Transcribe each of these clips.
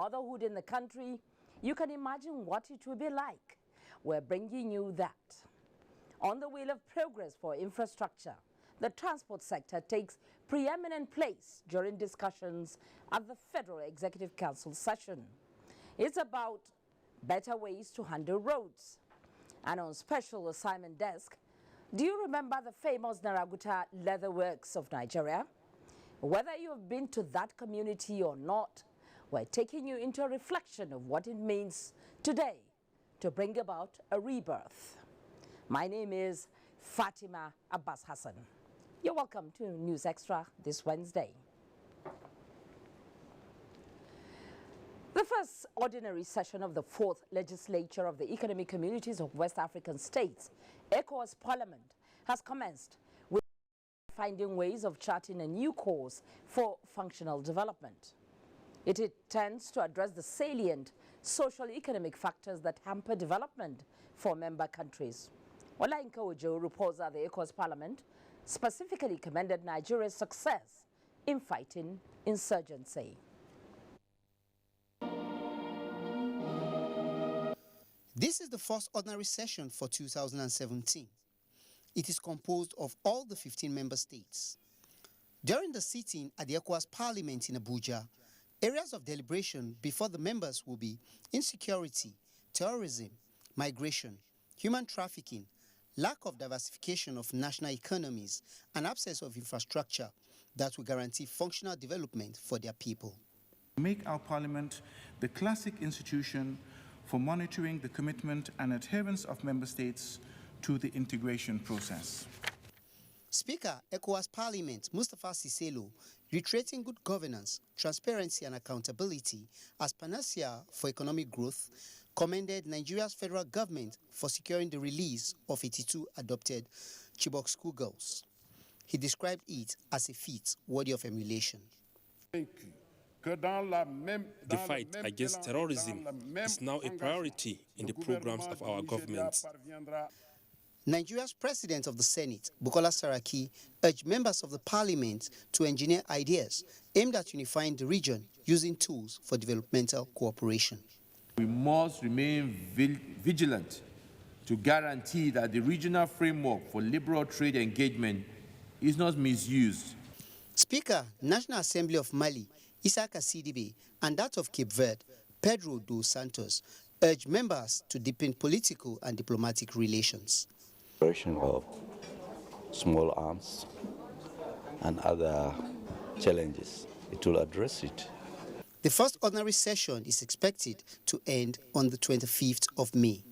motherhood in the country, you can imagine what it will be like. We're bringing you that. On the wheel of progress for infrastructure, the transport sector takes preeminent place during discussions at the Federal Executive Council session. It's about better ways to handle roads. And on special assignment desk, do you remember the famous Naraguta Leather Works of Nigeria? Whether you have been to that community or not, we're taking you into a reflection of what it means today to bring about a rebirth. My name is Fatima Abbas Hassan. You're welcome to News Extra this Wednesday. The first ordinary session of the 4th Legislature of the Economic Communities of West African States, ECOWAS Parliament, has commenced with finding ways of charting a new course for functional development. It intends to address the salient social-economic factors that hamper development for member countries. Olainka Ojo, reports at the ECOWAS Parliament, specifically commended Nigeria's success in fighting insurgency. This is the first ordinary session for 2017. It is composed of all the 15 member states. During the sitting at the ECOWAS Parliament in Abuja, areas of deliberation before the members will be insecurity, terrorism, migration, human trafficking, lack of diversification of national economies, and absence of infrastructure that will guarantee functional development for their people. Make our parliament the classic institution for monitoring the commitment and adherence of member states to the integration process. Speaker, ECOWAS Parliament Mustafa Siselo, reiterating good governance, transparency and accountability as panacea for economic growth, commended Nigeria's federal government for securing the release of 82 adopted Chibok schoolgirls. He described it as a feat worthy of emulation. The fight against terrorism is now a priority in the programs of our government. Nigeria's President of the Senate, Bukola Saraki, urged members of the parliament to engineer ideas aimed at unifying the region using tools for developmental cooperation. We must remain vigilant to guarantee that the regional framework for liberal trade engagement is not misused. Speaker, National Assembly of Mali, Isaka Sidibe, and that of Cape Verde, Pedro dos Santos, urged members to deepen political and diplomatic relations. Of small arms and other challenges, it will address it. The first ordinary session is expected to end on the 25th of May.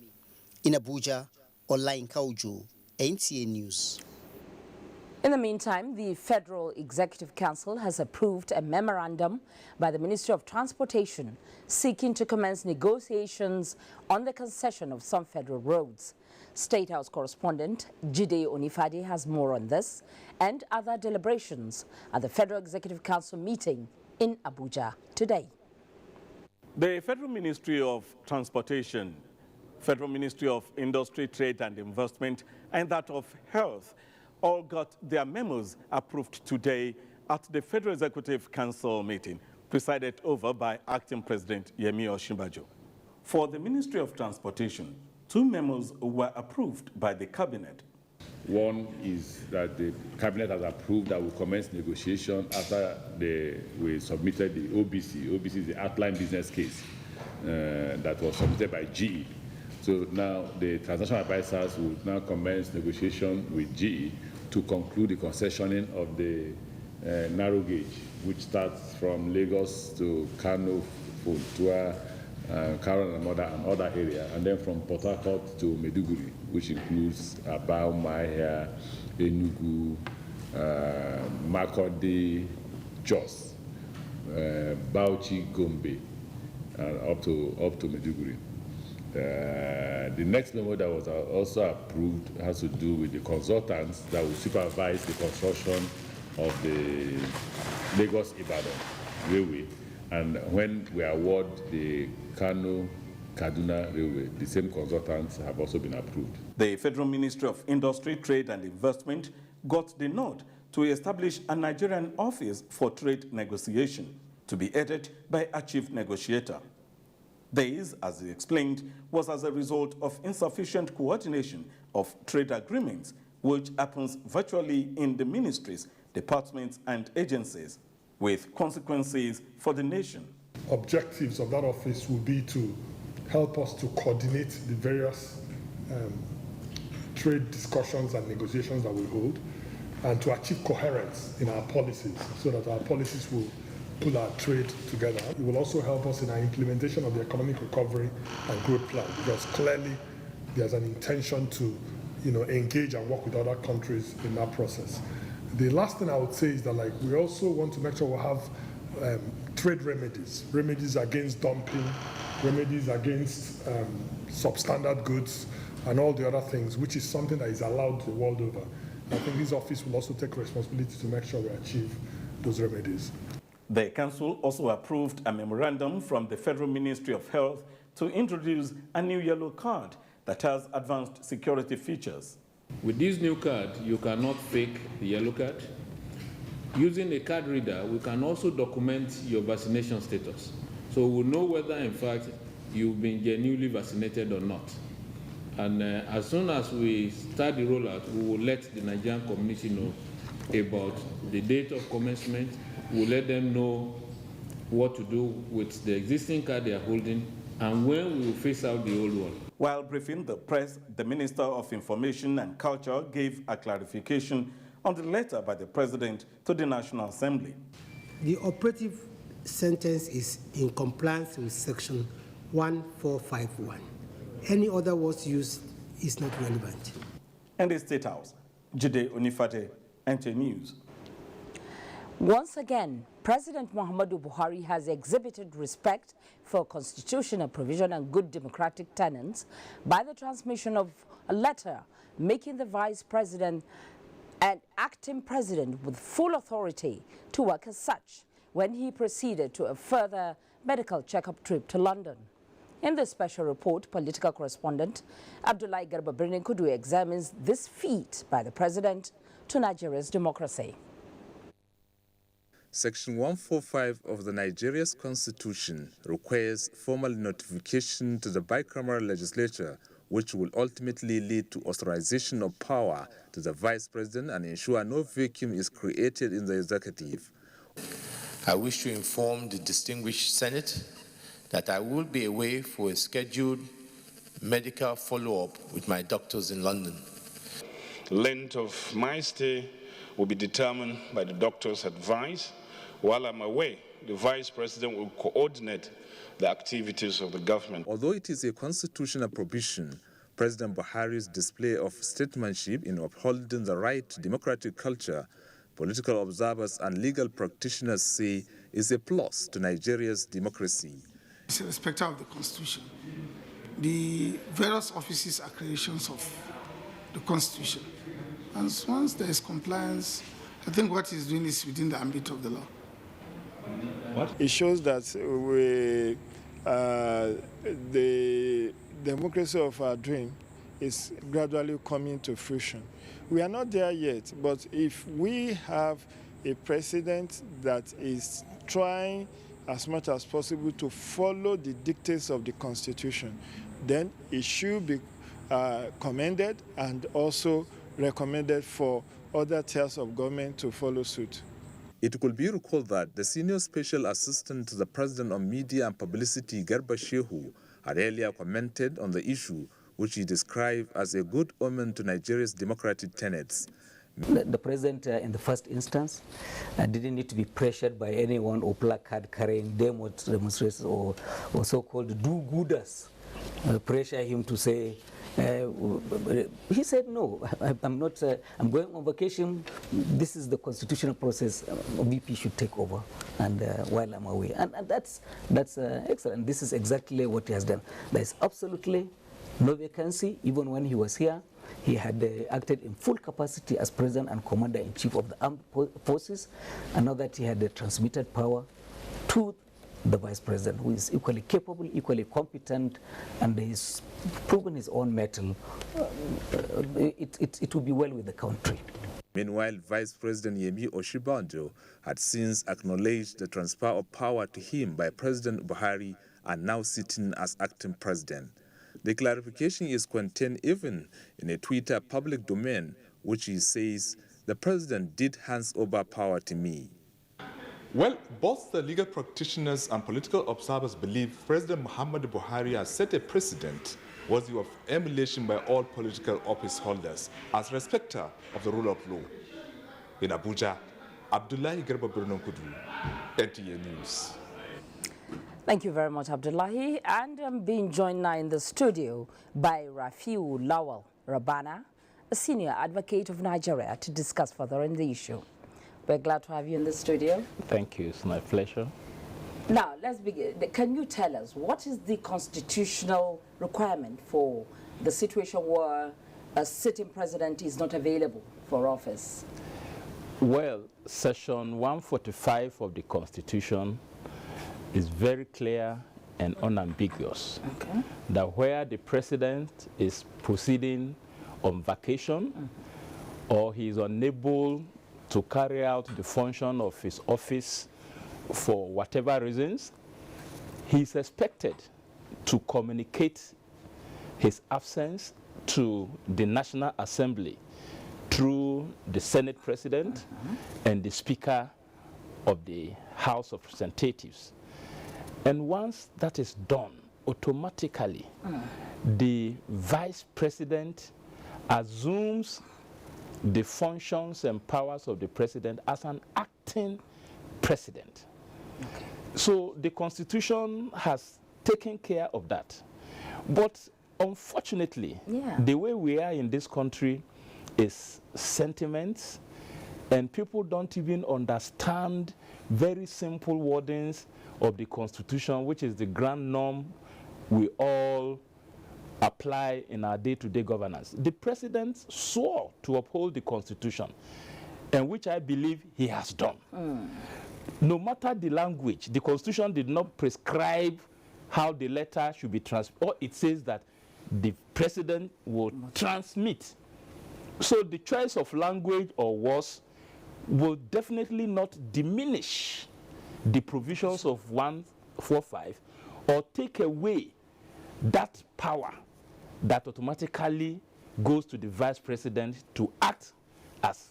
In Abuja, Olainka Ojo, NTA News. In the meantime, the Federal Executive Council has approved a memorandum by the Ministry of Transportation seeking to commence negotiations on the concession of some federal roads. State House correspondent Jide Onifade has more on this and other deliberations at the Federal Executive Council meeting in Abuja today. The Federal Ministry of Transportation, Federal Ministry of Industry, Trade and Investment, and that of Health all got their memos approved today at the Federal Executive Council meeting, presided over by Acting President Yemi Osinbajo. For the Ministry of Transportation, 2 memos were approved by the Cabinet. One is that the Cabinet has approved that we commence negotiation after we submitted the OBC. OBC is the outline business case that was submitted by GE. So now the transnational advisors will now commence negotiation with GE to conclude the concessioning of the narrow gauge, which starts from Lagos to Kano, Funtua, Karen and other area, and then from Port Harcourt to Maiduguri, which includes Aba, Mahia, Enugu, Makurdi, Jos, Bauchi, Gombe, and up to Maiduguri. The next memo that was also approved has to do with the consultants that will supervise the construction of the Lagos-Ibadan Railway. And when we award the Kano-Kaduna Railway, the same consultants have also been approved. The Federal Ministry of Industry, Trade and Investment got the nod to establish a Nigerian office for trade negotiation. to be headed by a chief negotiator. This, as he explained, was as a result of insufficient coordination of trade agreements, which happens virtually in the ministries, departments, and agencies, with consequences for the nation. Objectives of that office will be to help us to coordinate the various trade discussions and negotiations that we hold, and to achieve coherence in our policies so that our policies will pull our trade together. It will also help us in our implementation of the economic recovery and growth plan, because clearly there's an intention to engage and work with other countries in that process. The last thing I would say is that we also want to make sure we have trade remedies against dumping, remedies against substandard goods, and all the other things, which is something that is allowed the world over. I think this office will also take responsibility to make sure we achieve those remedies. The Council also approved a memorandum from the Federal Ministry of Health to introduce a new yellow card that has advanced security features. With this new card, you cannot fake the yellow card. Using a card reader, we can also document your vaccination status. So we'll know whether, in fact, you've been genuinely vaccinated or not. And as soon as we start the rollout, we will let the Nigerian community know about the date of commencement. We'll let them know what to do with the existing card they are holding and when we will phase out the old one. While briefing the press, the Minister of Information and Culture gave a clarification on the letter by the President to the National Assembly. The operative sentence is in compliance with Section 1451. Any other words used is not relevant. In the State House, Jide Onifate, NTA News. Once again, President Muhammadu Buhari has exhibited respect for constitutional provision and good democratic tenets by the transmission of a letter making the Vice President and acting President with full authority to work as such when he proceeded to a further medical checkup trip to London. In this special report, political correspondent Abdullahi Garba Birnin Kudu examines this feat by the President to Nigeria's democracy. Section 145 of the Nigeria's constitution requires formal notification to the bicameral legislature, which will ultimately lead to authorization of power to the Vice President and ensure no vacuum is created in the executive. I wish to inform the distinguished Senate that I will be away for a scheduled medical follow-up with my doctors in London. The length of my stay will be determined by the doctor's advice. While I'm away, the Vice President will coordinate the activities of the government. Although it is a constitutional provision, President Buhari's display of statesmanship in upholding the right to democratic culture, political observers and legal practitioners say is a plus to Nigeria's democracy. It's a respecter of the Constitution. The various offices are creations of the Constitution. And once there is compliance, I think what he's doing is within the ambit of the law. What? It shows that the democracy of our dream is gradually coming to fruition. We are not there yet, but if we have a president that is trying as much as possible to follow the dictates of the Constitution, then it should be commended and also recommended for other tiers of government to follow suit. It could be recalled that the Senior Special Assistant to the President on Media and Publicity, Garba Shehu, had earlier commented on the issue, which he described as a good omen to Nigeria's democratic tenets. The President, in the first instance, didn't need to be pressured by anyone or placard carrying demonstrators or so-called do-gooders. Pressure him to say, he said, no, I'm not, I'm going on vacation. This is the constitutional process. VP should take over and while I'm away. And that's excellent. This is exactly what he has done. There's absolutely no vacancy. Even when he was here, he had acted in full capacity as President and Commander-in-Chief of the Armed Forces. And now that he had transmitted power to the Vice President, who is equally capable, equally competent, and he's proven his own mettle, it will be well with the country. Meanwhile, Vice President Yemi Osinbajo had since acknowledged the transfer of power to him by President Buhari and now sitting as acting president. The clarification is contained even in a Twitter public domain, which he says, "The president did hands over power to me." Well, both the legal practitioners and political observers believe President Muhammadu Buhari has set a precedent worthy of emulation by all political office holders as respecter of the rule of law. In Abuja, Abdullahi Garba Birnin Kudu, NTA News. Thank you very much, Abdullahi. And I'm being joined now in the studio by Rafiu Lawal Rabana, a senior advocate of Nigeria, to discuss further on the issue. We're glad to have you in the studio. Thank you. It's my pleasure. Now, let's begin. Can you tell us what is the constitutional requirement for the situation where a sitting president is not available for office? Well, Section 145 of the Constitution is very clear and unambiguous. Okay. That where the president is proceeding on vacation or he is unable to carry out the function of his office for whatever reasons, he is expected to communicate his absence to the National Assembly through the Senate President and the Speaker of the House of Representatives. And once that is done, automatically the Vice President assumes the functions and powers of the President as an acting President. Okay. So the Constitution has taken care of that. But unfortunately, the way we are in this country is sentiments, and people don't even understand very simple wordings of the Constitution, which is the grand norm we all apply in our day-to-day governance. The President swore to uphold the Constitution, and which I believe he has done. No matter the language, the Constitution did not prescribe how the letter should be transmitted, or it says that the President will transmit. So the choice of language or words will definitely not diminish the provisions of 145 or take away that power that automatically goes to the Vice President to act as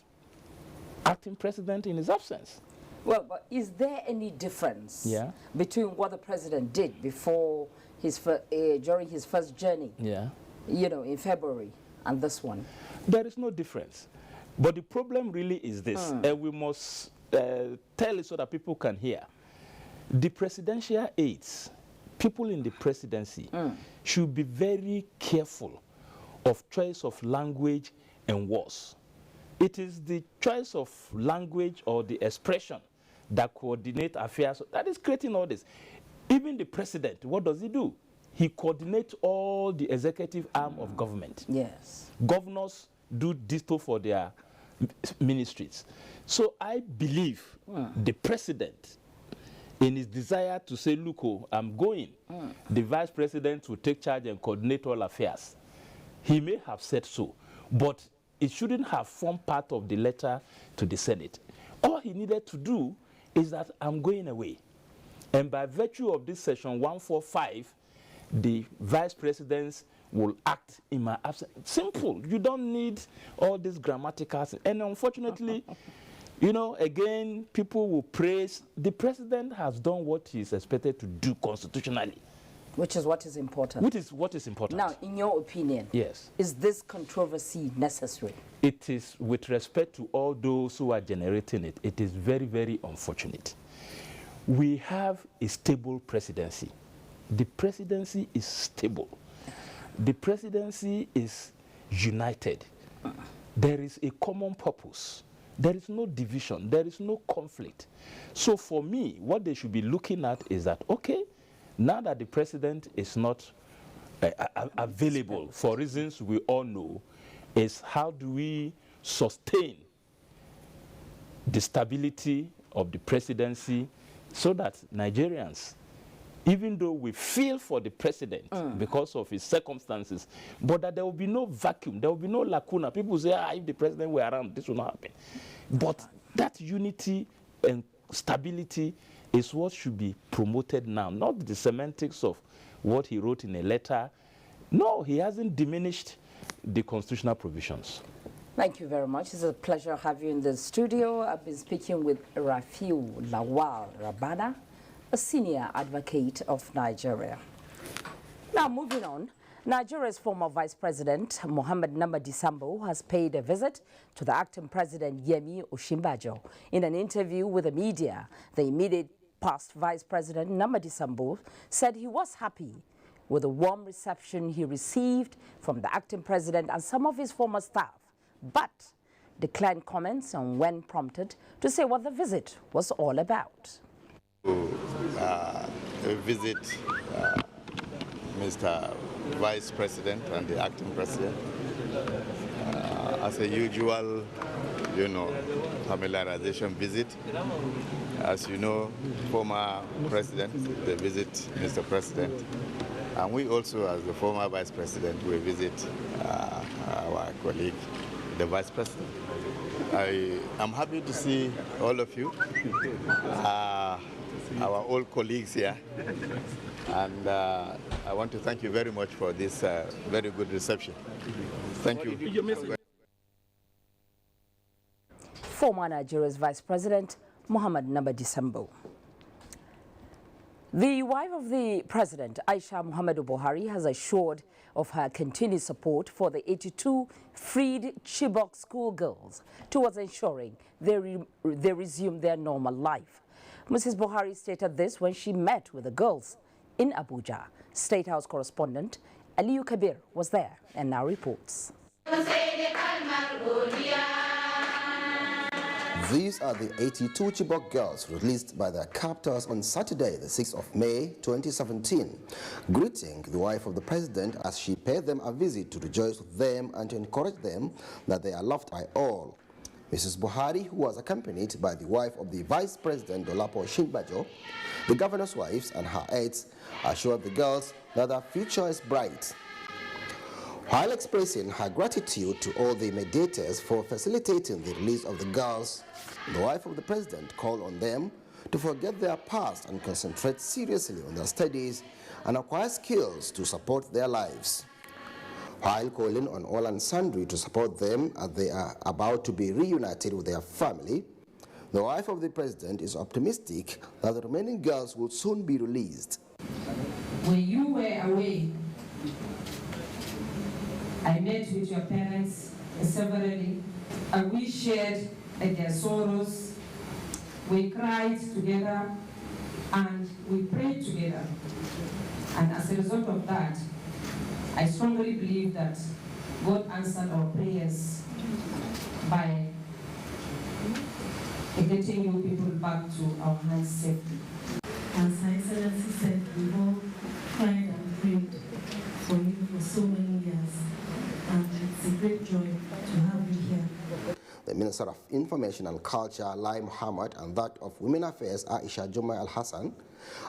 acting President in his absence. Well, but is there any difference between what the President did before his during his first journey, you know, in February, and this one? There is no difference. But the problem really is this, and we must tell it so that people can hear. The presidential aides, people in the presidency, should be very careful of choice of language and words. It is the choice of language or the expression that coordinate affairs that is creating all this. Even the president, what does he do? He coordinates all the executive arm of government. Yes. Governors do ditto for their ministries. So I believe the president, in his desire to say, look, I'm going, the Vice President will take charge and coordinate all affairs. He may have said so, but it shouldn't have formed part of the letter to the Senate. All he needed to do is that I'm going away. And by virtue of this section 145, the Vice Presidents will act in my absence. Simple. You don't need all these grammatical. And unfortunately, you know, again, people will praise. The President has done what he is expected to do constitutionally. Which is what is important. Which is what is important. Now, in your opinion, is this controversy necessary? It is, with respect to all those who are generating it, it is very, very unfortunate. We have a stable presidency. The presidency is stable. The presidency is united. There is a common purpose. There is no division. There is no conflict. So for me, what they should be looking at is that, okay, now that the president is not available for reasons we all know, is how do we sustain the stability of the presidency so that Nigerians, even though we feel for the president because of his circumstances, but that there will be no vacuum, there will be no lacuna. People say, if the president were around, this will not happen. But that unity and stability is what should be promoted now, not the semantics of what he wrote in a letter. No, he hasn't diminished the constitutional provisions. Thank you very much. It's a pleasure to have you in the studio. I've been speaking with Rafiu Lawal Rabada, a senior advocate of Nigeria. Now, moving on, Nigeria's former Vice President, Mohammed Namadi Sambo, has paid a visit to the acting president, Yemi Osinbajo. In an interview with the media, the immediate past Vice President, Namadi Sambo, said he was happy with the warm reception he received from the acting president and some of his former staff, but declined comments on when prompted to say what the visit was all about. Visit Mr. Vice President and the acting president. As a usual, familiarization visit. As you know, former president, they visit Mr. President. And we also, as the former vice president, we visit our colleague, the vice president. I am happy to see all of you, our old colleagues here. And I want to thank you very much for this very good reception. Thank you. Former Nigeria's Vice President, Mohammed Namadi Sambo. The wife of the president, Aisha Muhammadu Buhari, has assured of her continued support for the 82 freed Chibok schoolgirls towards ensuring they resume their normal life. Mrs. Buhari stated this when she met with the girls in Abuja. State House correspondent Aliyu Kabir was there and now reports. These are the 82 Chibok girls released by their captors on Saturday, the 6th of May 2017, greeting the wife of the president as she paid them a visit to rejoice with them and to encourage them that they are loved by all. Mrs. Buhari, who was accompanied by the wife of the vice president, Dolapo Osinbajo, the governor's wives and her aides, assured the girls that their future is bright. While expressing her gratitude to all the mediators for facilitating the release of the girls, the wife of the president called on them to forget their past and concentrate seriously on their studies and acquire skills to support their lives. While calling on all and sundry to support them as they are about to be reunited with their family, the wife of the president is optimistic that the remaining girls will soon be released. When you were away, I met with your parents severally, and we shared their sorrows. We cried together, and we prayed together. And as a result of that, I strongly believe that God answered our prayers by getting you people back to our hands safely. As Her Excellency said, we all cried and prayed for you for so many years. And it's a great joy to have you here. The Minister of Information and Culture, Lai Mohammed, and that of Women Affairs, Aisha Jumai Al-Hassan,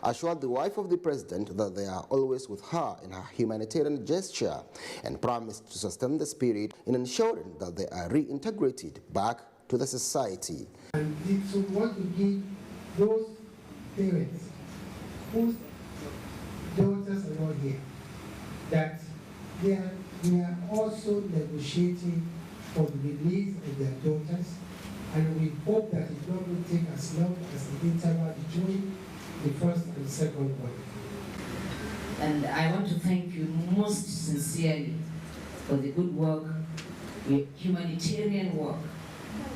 assured the wife of the president that they are always with her in her humanitarian gesture and promised to sustain the spirit in ensuring that they are reintegrated back to the society. And so we want to give those parents whose daughters are not here that we are also negotiating for the release of their daughters, and we hope that it will not take as long as the interval between the first and the second one. And I want to thank you most sincerely for the good work, humanitarian work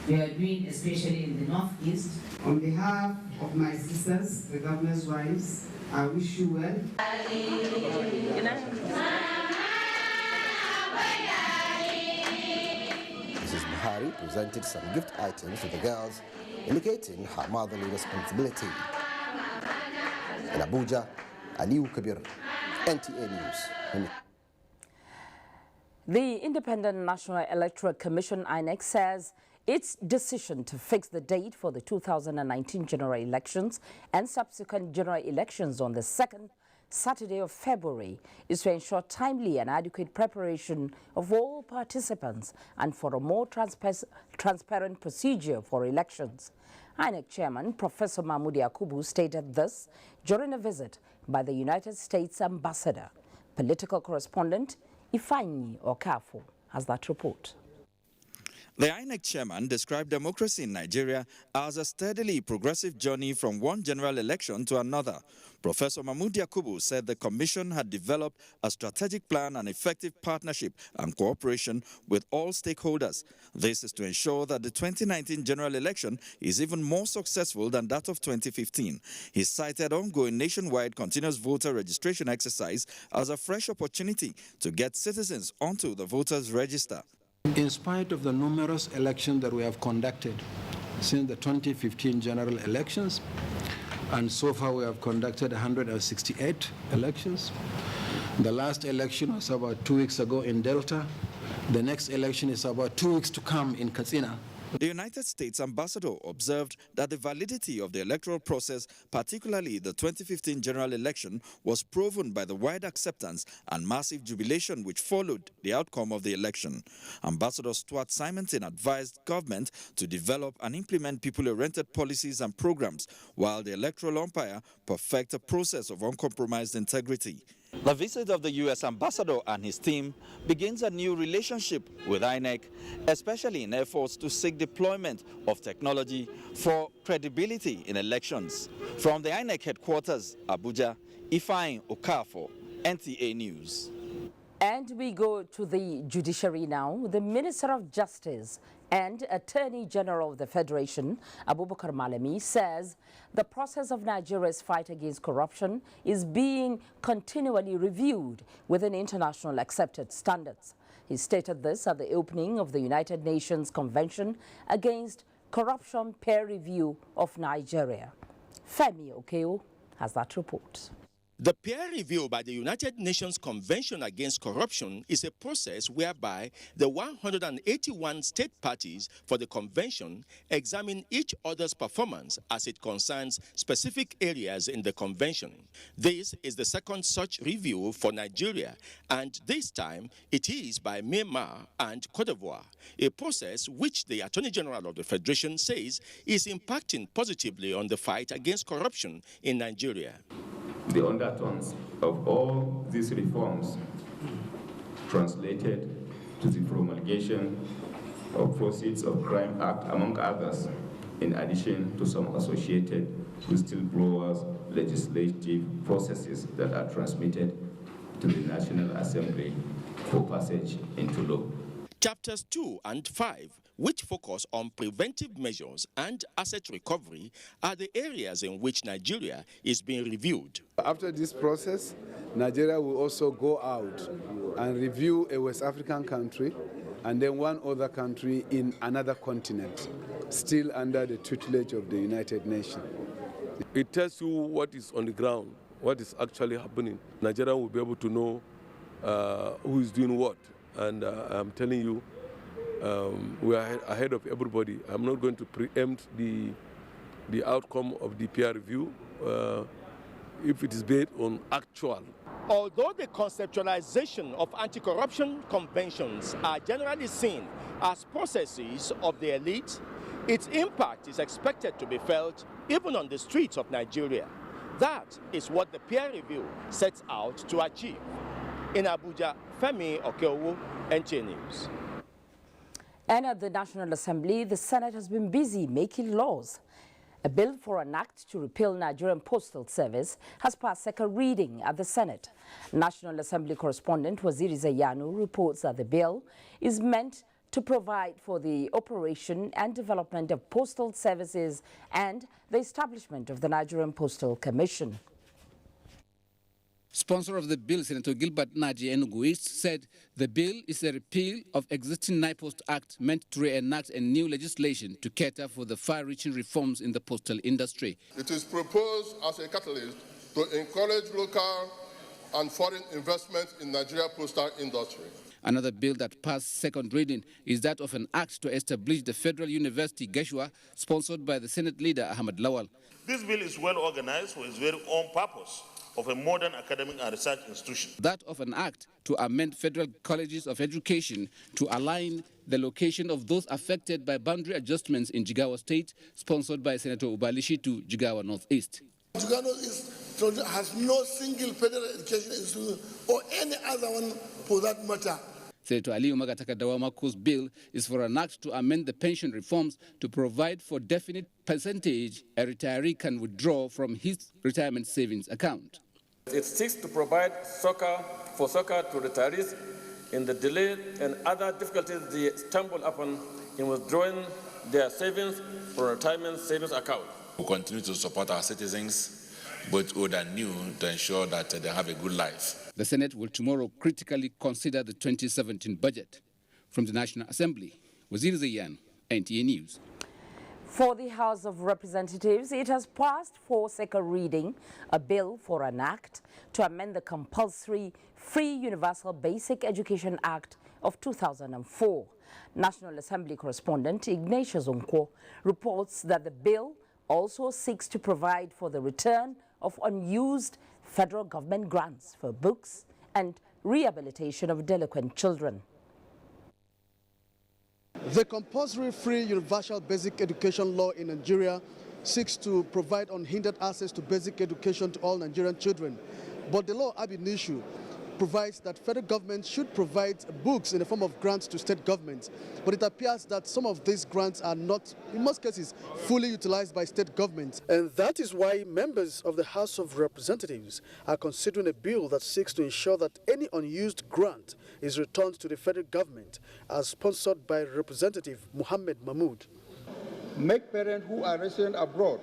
we are doing, especially in the Northeast. On behalf of my sisters, the governor's wives, I wish you well. Mrs. Buhari presented some gift items to the girls, indicating her motherly responsibility. In Abuja, Aliyu Kabir, NTA News. The Independent National Electoral Commission, INEC, says its decision to fix the date for the 2019 general elections and subsequent general elections on the second Saturday of February is to ensure timely and adequate preparation of all participants and for a more transparent procedure for elections. INEC Chairman Professor Mahmoud Yakubu stated this during a visit by the United States Ambassador. Political correspondent Ifeanyi Okafor has that report. The INEC chairman described democracy in Nigeria as a steadily progressive journey from one general election to another. Professor Mahmoud Yakubu said the commission had developed a strategic plan and effective partnership and cooperation with all stakeholders. This is to ensure that the 2019 general election is even more successful than that of 2015. He cited ongoing nationwide continuous voter registration exercise as a fresh opportunity to get citizens onto the voters' register. In spite of the numerous elections that we have conducted since the 2015 general elections, and so far we have conducted 168 elections. The last election was about 2 weeks ago in Delta. The next election is about 2 weeks to come in Katsina. The United States ambassador observed that the validity of the electoral process, particularly the 2015 general election, was proven by the wide acceptance and massive jubilation which followed the outcome of the election. Ambassador Stuart Simonton advised government to develop and implement people-oriented policies and programs, while the electoral umpire perfect a process of uncompromised integrity. The visit of the U.S. ambassador and his team begins a new relationship with INEC, especially in efforts to seek deployment of technology for credibility in elections. From the INEC headquarters, Abuja, Ifeanyi Okafor, NTA News. And we go to the judiciary now. The Minister of Justice and Attorney General of the Federation, Abubakar Malami, says the process of Nigeria's fight against corruption is being continually reviewed within international accepted standards. He stated this at the opening of the United Nations Convention Against Corruption Peer Review of Nigeria. Femi Okeo has that report. The peer review by the United Nations Convention Against Corruption is a process whereby the 181 state parties for the convention examine each other's performance as it concerns specific areas in the convention. This is the second such review for Nigeria, and this time it is by Myanmar and Cote d'Ivoire, a process which the Attorney General of the Federation says is impacting positively on the fight against corruption in Nigeria. The undertones of all these reforms translated to the promulgation of Proceeds of Crime Act, among others, in addition to some associated whistleblowers legislative processes that are transmitted to the National Assembly for passage into law. Chapters 2 and 5, which focus on preventive measures and asset recovery, are the areas in which Nigeria is being reviewed. After this process, Nigeria will also go out and review a West African country and then one other country in another continent, still under the tutelage of the United Nations. It tells you what is on the ground, what is actually happening. Nigeria will be able to know who is doing what. And I'm telling you, we are ahead of everybody. I'm not going to preempt the outcome of the peer review if it is based on actual. Although the conceptualization of anti-corruption conventions are generally seen as processes of the elite, its impact is expected to be felt even on the streets of Nigeria. That is what the peer review sets out to achieve. In Abuja, Femi Okeo, NTA News. And at the National Assembly, the Senate has been busy making laws. A bill for an act to repeal Nigerian Postal Service has passed second reading at the Senate. National Assembly correspondent Waziri Zayanu reports that the bill is meant to provide for the operation and development of postal services and the establishment of the Nigerian Postal Commission. Sponsor of the bill, Senator Gilbert Naji Enugu, said the bill is a repeal of existing NIPOST Act meant to reenact a new legislation to cater for the far-reaching reforms in the postal industry. It is proposed as a catalyst to encourage local and foreign investment in Nigeria postal industry. Another bill that passed second reading is that of an act to establish the Federal University Geshua, sponsored by the Senate leader Ahmad Lawal. This bill is well organized for its very own purpose of a modern academic and research institution. That of an act to amend federal colleges of education to align the location of those affected by boundary adjustments in Jigawa State, sponsored by Senator Ubalishi to Jigawa Northeast. Jigawa Northeast has no single federal education institution or any other one for that matter. Senator Ali Umagataka Dawamako's bill is for an act to amend the pension reforms to provide for definite percentage a retiree can withdraw from his retirement savings account. It seeks to provide soccer to retirees in the delay and other difficulties they stumble upon in withdrawing their savings from retirement savings account. We continue to support our citizens, both old and new, to ensure that they have a good life. The Senate will tomorrow critically consider the 2017 budget. From the National Assembly, Wazir Zayan, NTA News. For the House of Representatives, it has passed for second reading a bill for an act to amend the Compulsory Free Universal Basic Education Act of 2004. National Assembly correspondent Ignatius Onkwo reports that the bill also seeks to provide for the return of unused federal government grants for books and rehabilitation of delinquent children. The Compulsory Free Universal Basic Education Law in Nigeria seeks to provide unhindered access to basic education to all Nigerian children. But the law ab initio provides that federal government should provide books in the form of grants to state governments. But it appears that some of these grants are not, in most cases, fully utilized by state governments. And that is why members of the House of Representatives are considering a bill that seeks to ensure that any unused grant is returned to the federal government, as sponsored by Representative Muhammad Mahmood. Make parents who are resident abroad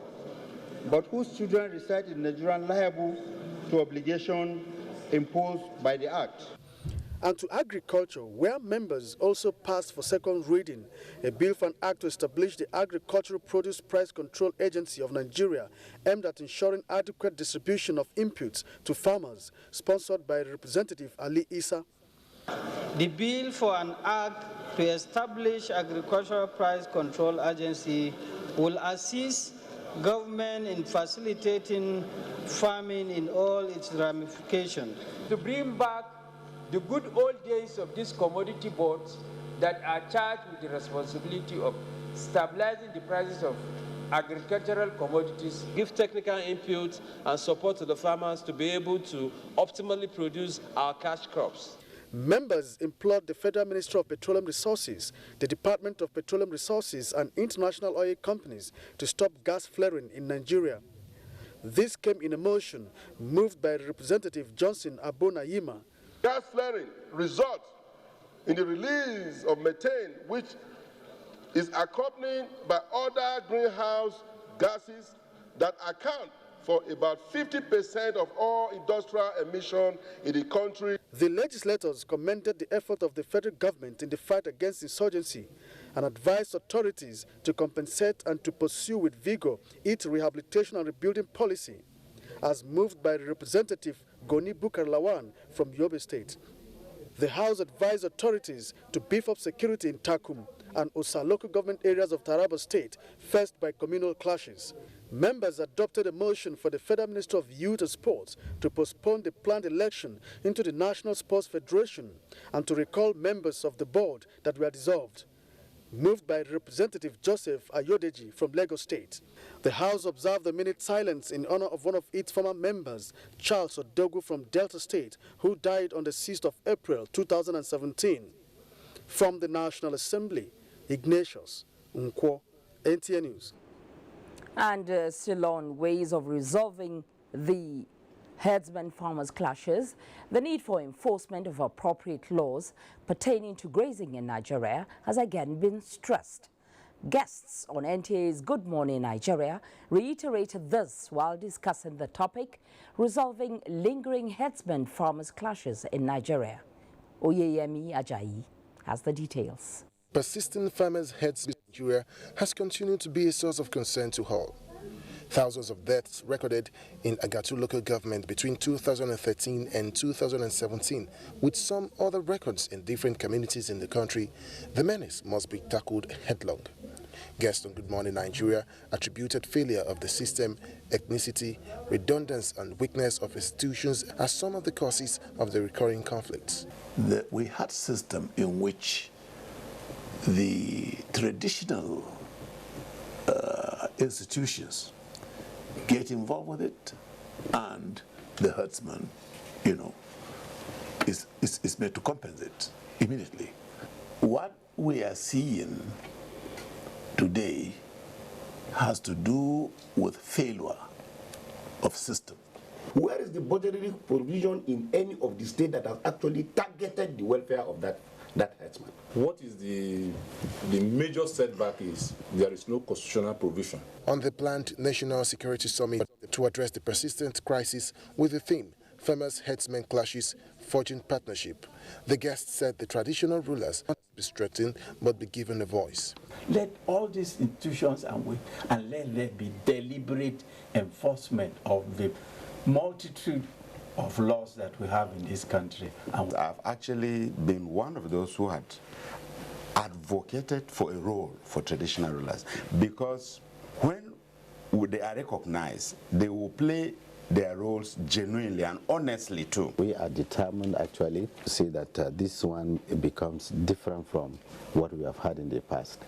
but whose children reside in Nigeria liable to obligation imposed by the Act. And to agriculture, where members also passed for second reading a bill for an act to establish the Agricultural Produce Price Control Agency of Nigeria, aimed at ensuring adequate distribution of inputs to farmers, sponsored by Representative Ali Issa. The bill for an act to establish Agricultural Price Control Agency will assist government in facilitating farming in all its ramifications. To bring back the good old days of these commodity boards that are charged with the responsibility of stabilizing the prices of agricultural commodities. Give technical input and support to the farmers to be able to optimally produce our cash crops. Members implored the Federal Ministry of Petroleum Resources, the Department of Petroleum Resources and international oil companies to stop gas flaring in Nigeria. This came in a motion moved by Representative Johnson Abonayima. Gas flaring results in the release of methane, which is accompanied by other greenhouse gases that account for about 50% of all industrial emission in the country. The legislators commended the effort of the federal government in the fight against insurgency and advised authorities to compensate and to pursue with vigor its rehabilitation and rebuilding policy, as moved by Representative Goni Bukar Lawan from Yobe State. The House advised authorities to beef up security in Takum and Osa local government areas of Taraba State, first by communal clashes. Members adopted a motion for the Federal Minister of Youth and Sports to postpone the planned election into the National Sports Federation and to recall members of the board that were dissolved, moved by Representative Joseph Ayodeji from Lagos State. The House observed a minute silence in honor of one of its former members, Charles Odogu from Delta State, who died on the 6th of April 2017. From the National Assembly, Ignatius Onkwo, NTA News. And still on ways of resolving the herdsman-farmers clashes, the need for enforcement of appropriate laws pertaining to grazing in Nigeria has again been stressed. Guests on NTA's Good Morning Nigeria reiterated this while discussing the topic, resolving lingering herdsman-farmers clashes in Nigeria. Oyeyemi Ajayi has the details. Persistent farmers' herdsmen in Nigeria has continued to be a source of concern to all. Thousands of deaths recorded in Agatu local government between 2013 and 2017, with some other records in different communities in the country. The menace must be tackled headlong. Guests on Good Morning Nigeria attributed failure of the system, ethnicity, redundancy and weakness of institutions as some of the causes of the recurring conflicts. We had a system in which the traditional institutions get involved with it, and the herdsman, is made to compensate immediately. What we are seeing today has to do with failure of system. Where is the budgetary provision in any of the states that have actually targeted the welfare of that herdsman? What is the major setback is there is no constitutional provision. On the planned National Security Summit to address the persistent crisis with the theme, Farmers Herdsmen Clashes, Forging Partnership, the guests said the traditional rulers not be strengthened but be given a voice. Let all these institutions and let there be deliberate enforcement of the multitude of laws that we have in this country. And I've actually been one of those who had advocated for a role for traditional rulers, because when they are recognized, they will play their roles genuinely and honestly too. We are determined actually to see that this one becomes different from what we have had in the past.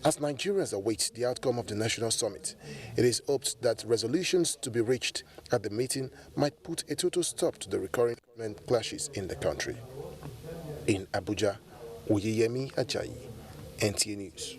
As Nigerians await the outcome of the National Summit, it is hoped that resolutions to be reached at the meeting might put a total stop to the recurring clashes in the country. In Abuja, Oyeyemi Ajayi, NTA News.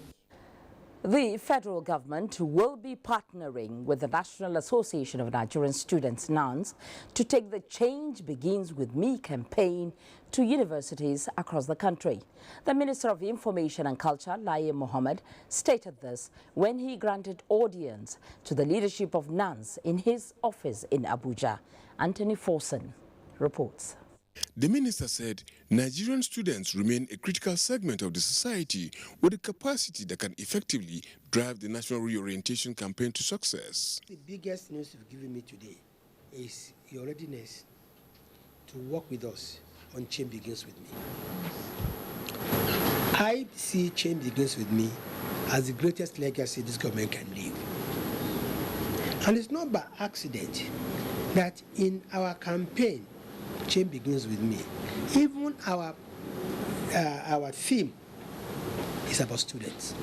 The federal government will be partnering with the National Association of Nigerian Students, NANS, to take the Change Begins With Me campaign to universities across the country. The Minister of Information and Culture, Lai Mohammed, stated this when he granted audience to the leadership of NANS in his office in Abuja. Anthony Forson reports. The minister said Nigerian students remain a critical segment of the society with a capacity that can effectively drive the national reorientation campaign to success. The biggest news you've given me today is your readiness to work with us on Change Begins With Me. I see Change Begins With Me as the greatest legacy this government can leave. And it's not by accident that in our campaign, Change Begins With Me, even our theme is about students.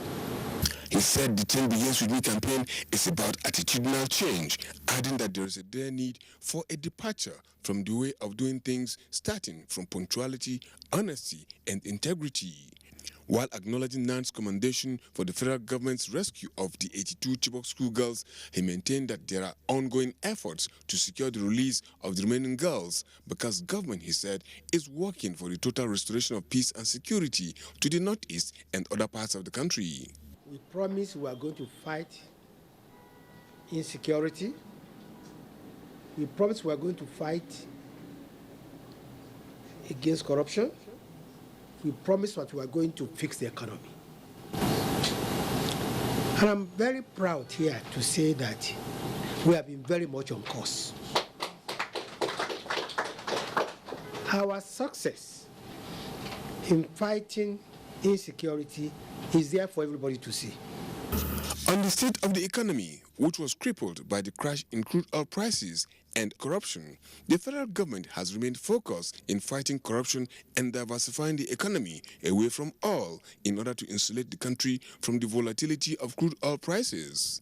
He said the Change Begins With Me campaign is about attitudinal change, adding that there is a dire need for a departure from the way of doing things, starting from punctuality, honesty, and integrity. While acknowledging NAN's commendation for the federal government's rescue of the 82 Chibok schoolgirls, he maintained that there are ongoing efforts to secure the release of the remaining girls because government, he said, is working for the total restoration of peace and security to the northeast and other parts of the country. We promise we are going to fight insecurity. We promise we are going to fight against corruption. We promise that we are going to fix the economy. And I'm very proud here to say that we have been very much on course. Our success in fighting insecurity is there for everybody to see. On the state of the economy, which was crippled by the crash in crude oil prices and corruption, the federal government has remained focused in fighting corruption and diversifying the economy away from oil in order to insulate the country from the volatility of crude oil prices.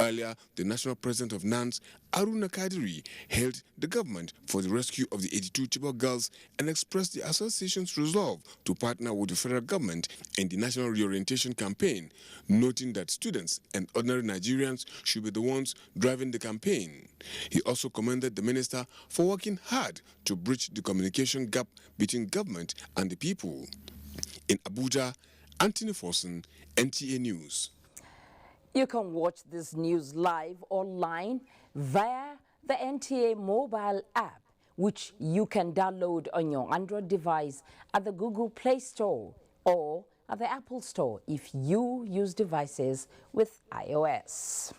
Earlier, the national president of NANS, Aruna Kadiri, hailed the government for the rescue of the 82 Chibok girls and expressed the association's resolve to partner with the federal government in the national reorientation campaign, noting that students and ordinary Nigerians should be the ones driving the campaign. He also commended the minister for working hard to bridge the communication gap between government and the people. In Abuja, Anthony Forson, NTA News. You can watch this news live online via the NTA mobile app, which you can download on your Android device at the Google Play Store or at the Apple Store if you use devices with iOS.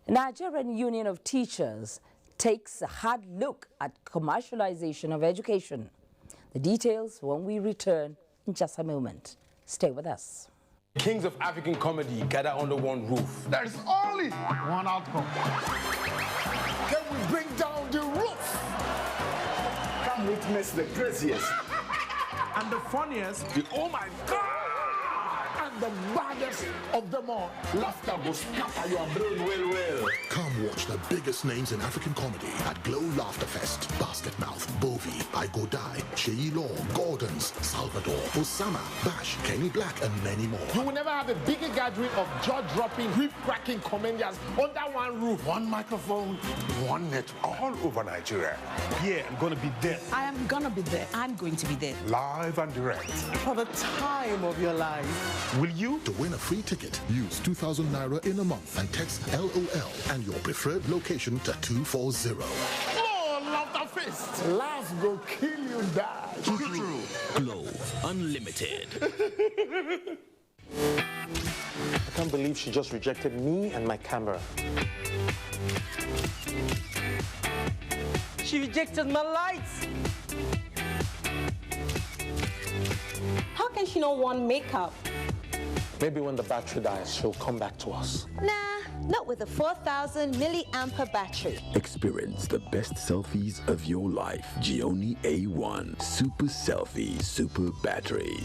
Nigerian Union of Teachers takes a hard look at commercialization of education. The details when we return in just a moment. Stay with us. Kings of African comedy gather under one roof. There is only one outcome. Then we bring down the roof. Come witness the craziest. And the funniest, the oh my God! And the baddest of them all. Laughter will scatter your brain well. Come watch the biggest names in African comedy at Glow Laughter Fest. Basket Mouth, Bovi, I Go Die, Sheyi Law, Gordons, Salvador, Osama, Bash, Kenny Black, and many more. You will never have a bigger gathering of jaw-dropping, whip-cracking comedians under one roof. One microphone, one network. All over Nigeria. Yeah, I'm gonna be there. I am gonna be there. I'm going to be there. Live and direct. For the time of your life. Will you? To win a free ticket, use 2,000 Naira in a month and text LOL and your preferred location to 240. Oh, Laughter Fest! Laugh go kill you, die. True. Glow Unlimited. I can't believe she just rejected me and my camera. She rejected my lights. How can she not want makeup? Maybe when the battery dies, she'll come back to us. Nah, not with a 4,000 milliampere battery. Experience the best selfies of your life. Gioni A1 Super Selfie Super Battery.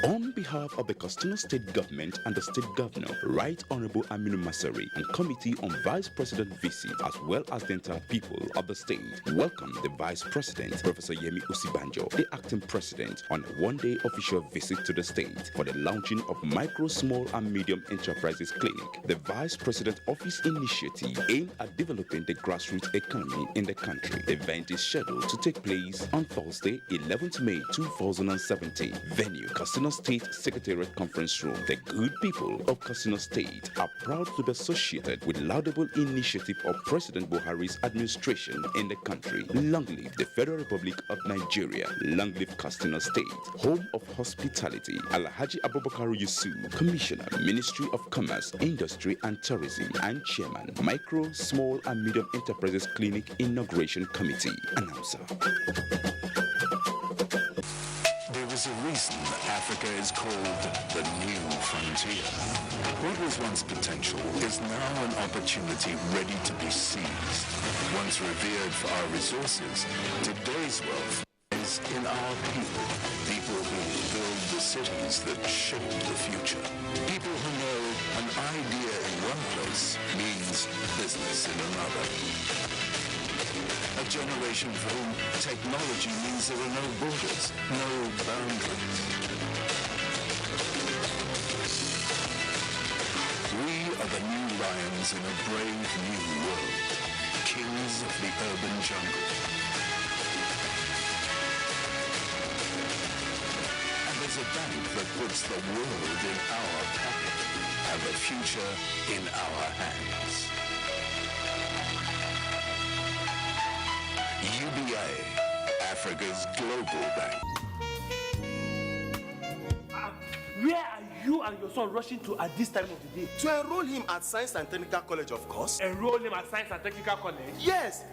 On behalf of the Coastal State Government and the State Governor, Right Honorable Aminu Masari and Committee on Vice President Visit, as well as the entire people of the state, welcome the Vice President, Professor Yemi Osibanjo, the Acting President, on a one-day official visit to the state for the launching of Micro, Small and Medium Enterprises Clinic, the Vice President Office initiative aimed at developing the grassroots economy in the country. The event is scheduled to take place on Thursday, 11th May 2017. Venue, Coastal State Secretariat Conference Room. The good people of Coastal State are proud to be associated with laudable initiative of President Buhari's administration in the country. Long live the Federal Republic of Nigeria. Long live Coastal State, home of hospitality. Alhaji Abubakar Yusuf, Commissioner, Ministry of Commerce, Industry and Tourism, and Chairman, Micro, Small and Medium Enterprises Clinic Inauguration Committee. Announcer. There is a reason Africa is called the new frontier. What was once potential is now an opportunity ready to be seized. Once revered for our resources, today's wealth is in our people. People who build the cities that shape the future. People who know an idea in one place means business in another. A generation for whom technology means there are no borders, no boundaries. We are the new lions in a brave new world, kings of the urban jungle. And as a bank that puts the world in our pocket and the future in our hands. UBA, Africa's global bank. Where are you and your son rushing to at this time of the day? To enroll him at Science and Technical College, of course. Enroll him at Science and Technical College? Yes.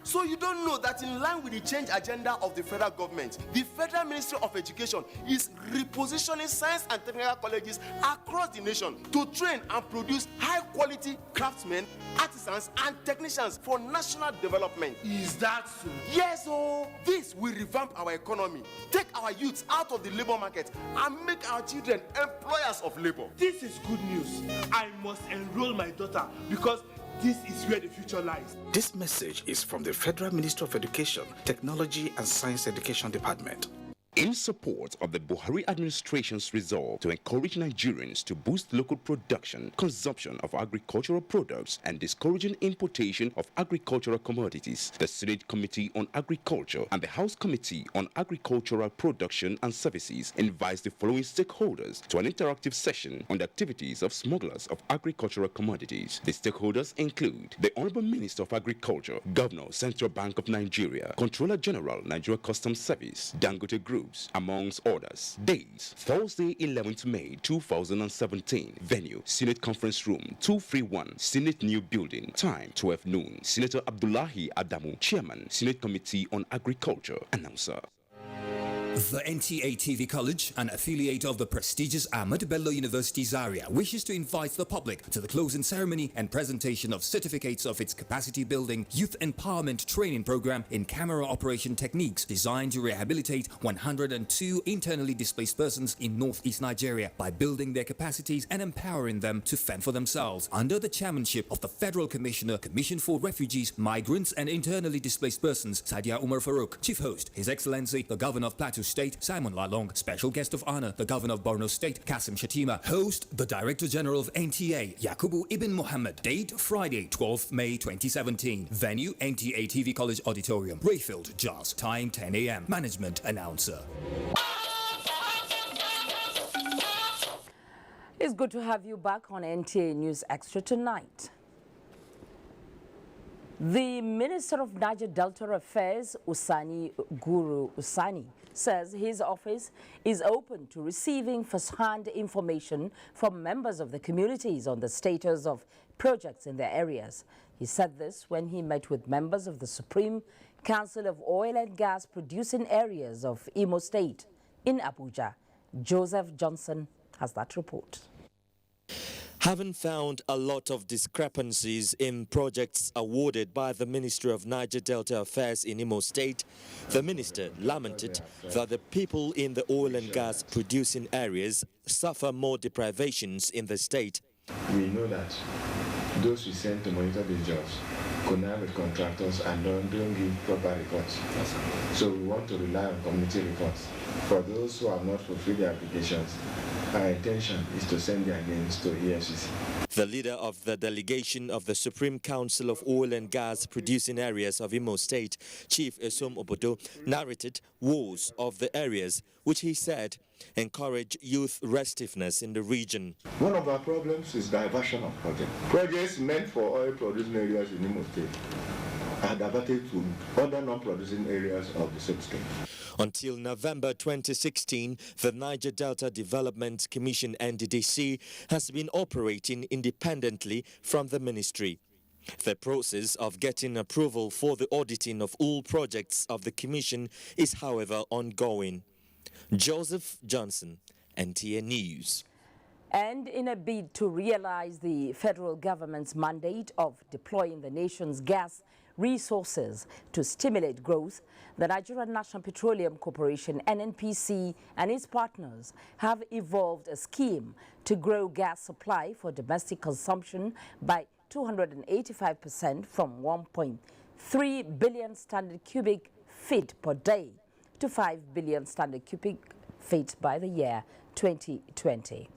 So you don't know that in line with the change agenda of the federal government, the Federal Ministry of Education is repositioning science and technical colleges across the nation to train and produce high-quality craftsmen, artisans, and technicians for national development. Is that so? Yes, oh. This will revamp our economy, take our youths out of the labor market, and make our children employers of labor. This is good news. I must enroll my daughter because this is where the future lies. This message is from the Federal Ministry of Education, Technology and Science Education Department. In support of the Buhari administration's resolve to encourage Nigerians to boost local production, consumption of agricultural products, and discouraging importation of agricultural commodities, the Senate Committee on Agriculture and the House Committee on Agricultural Production and Services invites the following stakeholders to an interactive session on the activities of smugglers of agricultural commodities. The stakeholders include the Honorable Minister of Agriculture, Governor, Central Bank of Nigeria, Controller General, Nigeria Customs Service, Dangote Group, times, amongst others. Dates: Thursday, 11th May 2017. Venue: Senate Conference Room 231, Senate New Building. Time: 12 noon. Senator Abdullahi Adamu, Chairman, Senate Committee on Agriculture. Announcer. The NTA TV College, an affiliate of the prestigious Ahmadu Bello University Zaria, wishes to invite the public to the closing ceremony and presentation of certificates of its capacity building youth empowerment training program in camera operation techniques designed to rehabilitate 102 internally displaced persons in northeast Nigeria by building their capacities and empowering them to fend for themselves under the chairmanship of the Federal Commissioner, Commission for Refugees, Migrants and Internally Displaced Persons, Saidia Umar Farouk. Chief host, His Excellency, the Governor of Plateau State, Simon Lalong. Special guest of honor, the Governor of Borno State, Kasim Shatima. Host, the Director General of NTA, Yakubu Ibn Muhammad. Date, Friday, 12th May 2017. Venue, NTA TV College Auditorium, Rayfield, Jos. Time, 10 a.m. Management announcer. It's good to have you back on NTA News Extra tonight. The Minister of Niger Delta Affairs, Usani Guru Usani, says his office is open to receiving first-hand information from members of the communities on the status of projects in their areas. He said this when he met with members of the Supreme Council of Oil and Gas Producing Areas of Imo State in Abuja. Joseph Johnson has that report. Having found a lot of discrepancies in projects awarded by the Ministry of Niger Delta Affairs in Imo State, the minister lamented that the people in the oil and gas producing areas suffer more deprivations in the state. We know that those we send to monitor these jobs connect with contractors and don't give proper reports. So we want to rely on community reports. For those who have not fulfilled their applications, our intention is to send their names to EFCC. The leader of the delegation of the Supreme Council of Oil and Gas Producing Areas of Imo State, Chief Esom Obodo, narrated woes of the areas, which he said encourage youth restiveness in the region. One of our problems is diversion of projects. Projects meant for oil producing areas in Imo State are diverted to other non-producing areas of the same state. Until November 2016, the Niger Delta Development Commission NDDC has been operating independently from the ministry. The process of getting approval for the auditing of all projects of the commission is, however, ongoing. Joseph Johnson, NTA News. And in a bid to realize the federal government's mandate of deploying the nation's gas resources to stimulate growth, the Nigerian National Petroleum Corporation, NNPC, and its partners have evolved a scheme to grow gas supply for domestic consumption by 285% from 1.3 billion standard cubic feet per day to 5 billion standard cubic feet by the year 2020.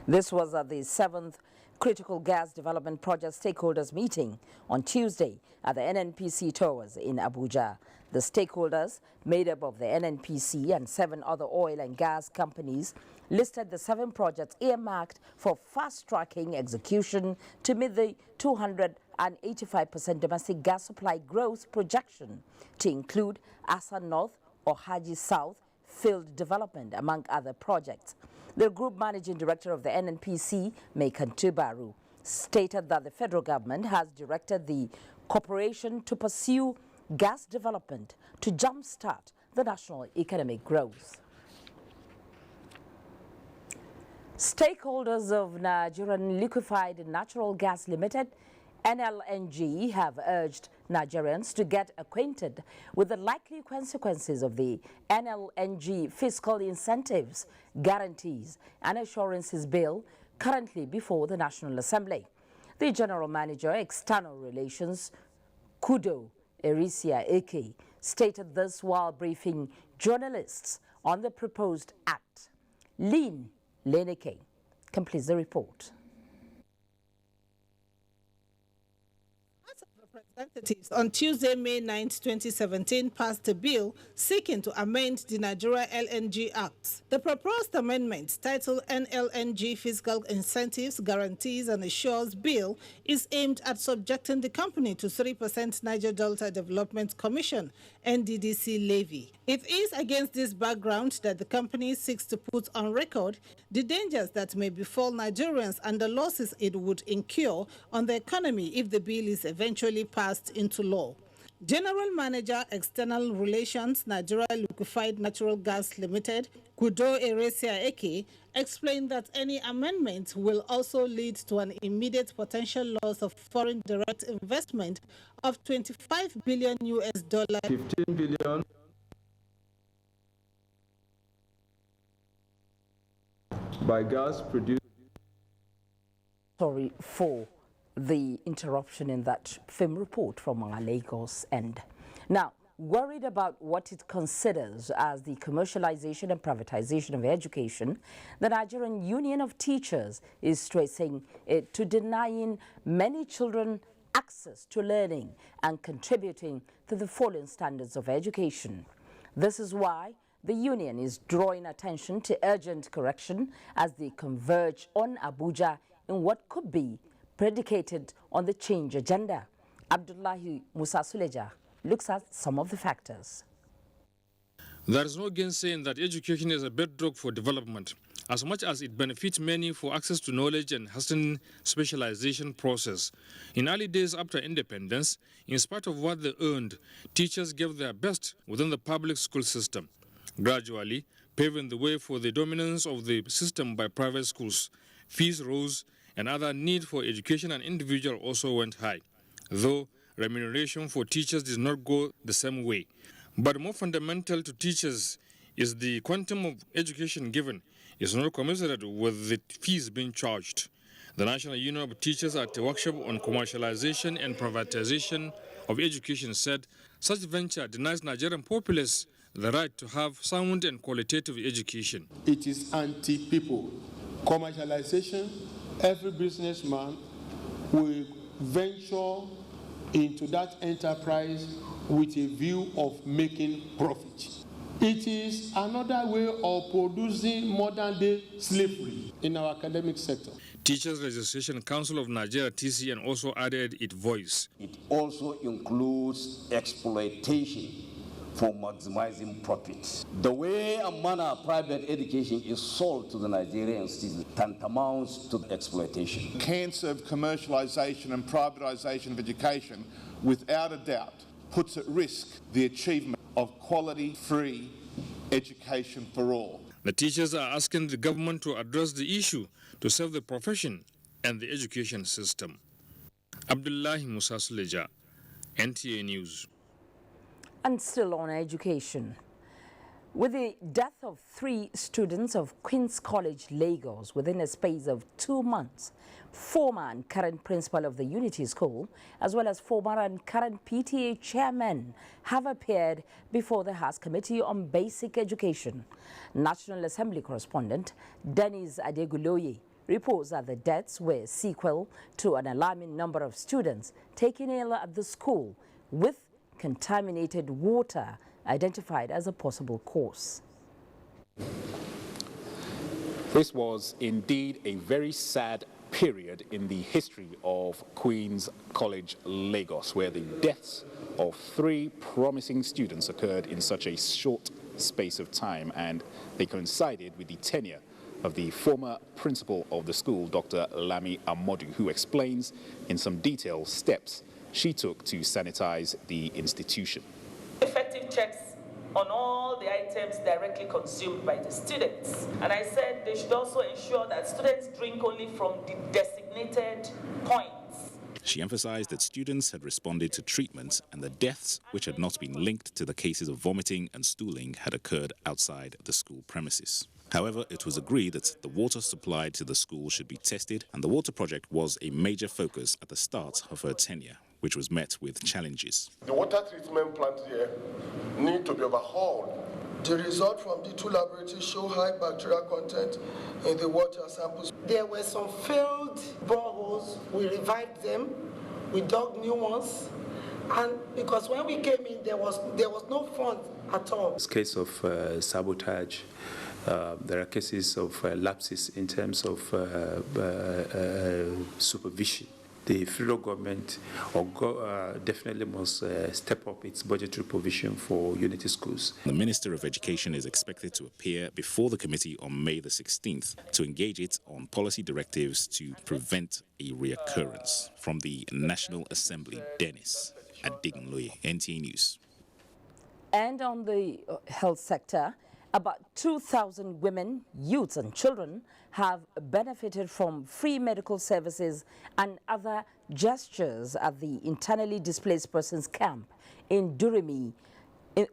This was at the 7th Critical Gas Development Project Stakeholders Meeting on Tuesday at the NNPC Towers in Abuja. The stakeholders, made up of the NNPC and 7 other oil and gas companies, listed the 7 projects earmarked for fast-tracking execution to meet the 285% domestic gas supply growth projection, to include Asa North or Haji South field development, among other projects. The Group Managing Director of the NNPC, Mekan Tubaru, stated that the federal government has directed the corporation to pursue gas development to jumpstart the national economic growth. Stakeholders of Nigerian Liquefied Natural Gas Limited, NLNG, have urged Nigerians to get acquainted with the likely consequences of the NLNG fiscal incentives, guarantees and assurances bill currently before the National Assembly. The General Manager, External Relations, Kudo Erisia Eke, stated this while briefing journalists on the proposed act. Lynn Leneke completes the report. Representatives on Tuesday, May 9, 2017, passed a bill seeking to amend the Nigeria LNG Act. The proposed amendment, titled NLNG Fiscal Incentives, Guarantees and Assures Bill, is aimed at subjecting the company to 3% Niger Delta Development Commission (NDDC) levy. It is against this background that the company seeks to put on record the dangers that may befall Nigerians and the losses it would incur on the economy if the bill is eventually passed into law. General Manager, External Relations, Nigeria Liquefied Natural Gas Limited, Kudo Eresia Eke, explained that any amendment will also lead to an immediate potential loss of foreign direct investment of $25 billion US. 15 billion. By gas produced. Sorry for the interruption in that film report from our Lagos end. Now, worried about what it considers as the commercialization and privatization of education, the Nigerian Union of Teachers is stressing it to denying many children access to learning and contributing to the falling standards of education. This is why the union is drawing attention to urgent correction as they converge on Abuja in what could be predicated on the change agenda. Abdullahi Musa Suleja looks at some of the factors. There is no gainsaying that education is a bedrock for development, as much as it benefits many for access to knowledge and hastening specialization process. In early days after independence, in spite of what they earned, teachers gave their best within the public school system, gradually paving the way for the dominance of the system by private schools. Fees rose, and other need for education and individual also went high, though remuneration for teachers did not go the same way. But more fundamental to teachers is the quantum of education given is not commensurate with the fees being charged. The National Union of Teachers at a workshop on commercialization and privatization of education said such venture denies Nigerian populace the right to have sound and qualitative education. It is anti-people. Commercialization, every businessman will venture into that enterprise with a view of making profit. It is another way of producing modern-day slavery in our academic sector. Teachers Registration Council of Nigeria, TCN, also added its voice. It also includes exploitation for maximizing profits. The way and manner of private education is sold to the Nigerian citizens tantamounts to exploitation. The cancer of commercialization and privatization of education, without a doubt, puts at risk the achievement of quality, free education for all. The teachers are asking the government to address the issue to save the profession and the education system. Abdullahi Musa Suleja, NTA News. And still on education. With the death of 3 students of Queen's College, Lagos, within a space of 2 months, former and current principal of the Unity School, as well as former and current PTA chairman, have appeared before the House Committee on Basic Education. National Assembly correspondent Dennis Adeguloye reports that the deaths were a sequel to an alarming number of students taken ill at the school with contaminated water identified as a possible cause. This was indeed a very sad period in the history of Queen's College, Lagos, where the deaths of 3 promising students occurred in such a short space of time, and they coincided with the tenure of the former principal of the school, Dr. Lami Amodu, who explains in some detail steps she took to sanitize the institution. Effective checks on all the items directly consumed by the students. And I said they should also ensure that students drink only from the designated points. She emphasized that students had responded to treatments and the deaths, which had not been linked to the cases of vomiting and stooling, had occurred outside the school premises. However, it was agreed that the water supplied to the school should be tested, and the water project was a major focus at the start of her tenure, which was met with challenges. The water treatment plant here need to be overhauled. The results from the 2 laboratories show high bacterial content in the water samples. There were some failed boreholes. We revived them. We dug new ones. And because when we came in, there was no fund at all. It's a case of sabotage. There are cases of lapses in terms of supervision. The federal government definitely must step up its budgetary provision for unity schools. The Minister of Education is expected to appear before the committee on May the 16th to engage it on policy directives to prevent a reoccurrence. From the National Assembly, Dennis Adigunloye, NTA News. And on the health sector, about 2,000 women, youths and children have benefited from free medical services and other gestures at the internally displaced persons camp in Durumi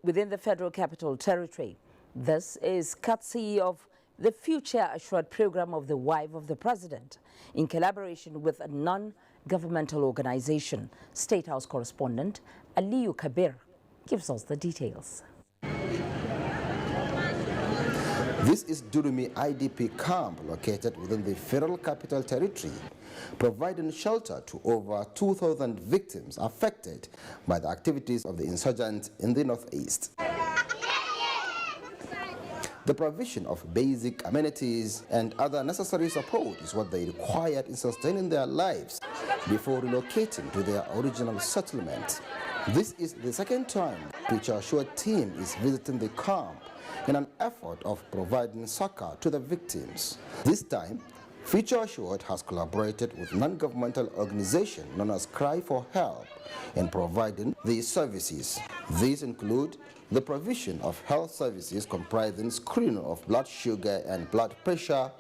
within the Federal Capital Territory. This is courtesy of the Future Assured program of the wife of the president in collaboration with a non-governmental organization. State House correspondent Aliyu Kabir gives us the details. This is Durumi IDP camp located within the Federal Capital Territory, providing shelter to over 2,000 victims affected by the activities of the insurgents in the northeast. The provision of basic amenities and other necessary support is what they required in sustaining their lives before relocating to their original settlement. This is the second time the Future Assured team is visiting the camp in an effort of providing succor to the victims. This time, Future Assured has collaborated with non-governmental organization known as Cry for Help in providing these services. These include the provision of health services comprising screening of blood sugar and blood pressure,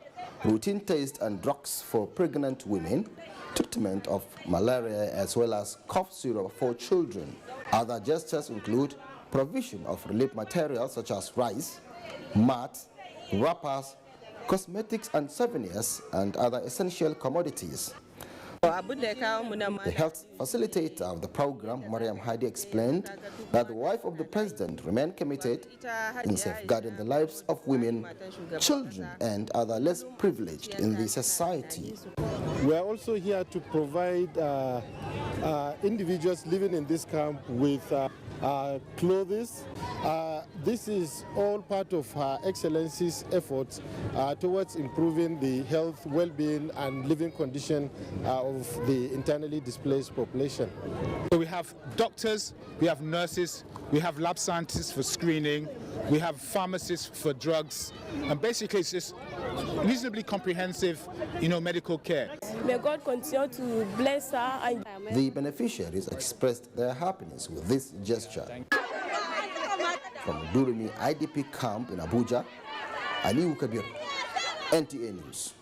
routine tests and drugs for pregnant women, treatment of malaria as well as cough syrup for children. Other gestures include provision of relief materials such as rice, mats, wrappers, cosmetics and souvenirs, and other essential commodities. The health facilitator of the program, Mariam Hadi, explained that the wife of the president remained committed in safeguarding the lives of women, children, and other less privileged in the society. We are also here to provide individuals living in this camp with clothes. This is all part of Her Excellency's efforts towards improving the health, well-being and living condition of the internally displaced population. So we have doctors, we have nurses, we have lab scientists for screening, we have pharmacists for drugs, and basically it's just reasonably comprehensive, medical care. May God continue to bless her. The beneficiaries expressed their happiness with this gesture. From Durumi IDP camp in Abuja, Aliyu Kabir, NTA News.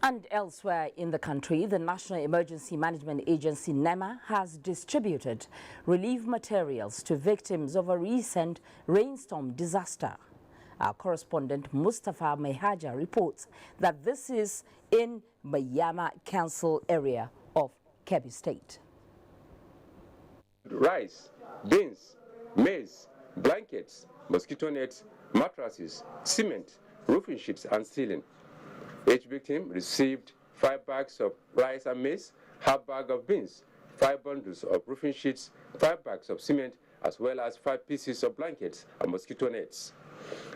And elsewhere in the country, the National Emergency Management Agency, NEMA, has distributed relief materials to victims of a recent rainstorm disaster. Our correspondent Mustafa Mehaja reports that this is in Bayama Council area of Kebbi State. Rice, beans, maize, blankets, mosquito nets, mattresses, cement, roofing sheets and ceiling. Each victim received 5 bags of rice and maize, half bag of beans, 5 bundles of roofing sheets, 5 bags of cement, as well as 5 pieces of blankets and mosquito nets.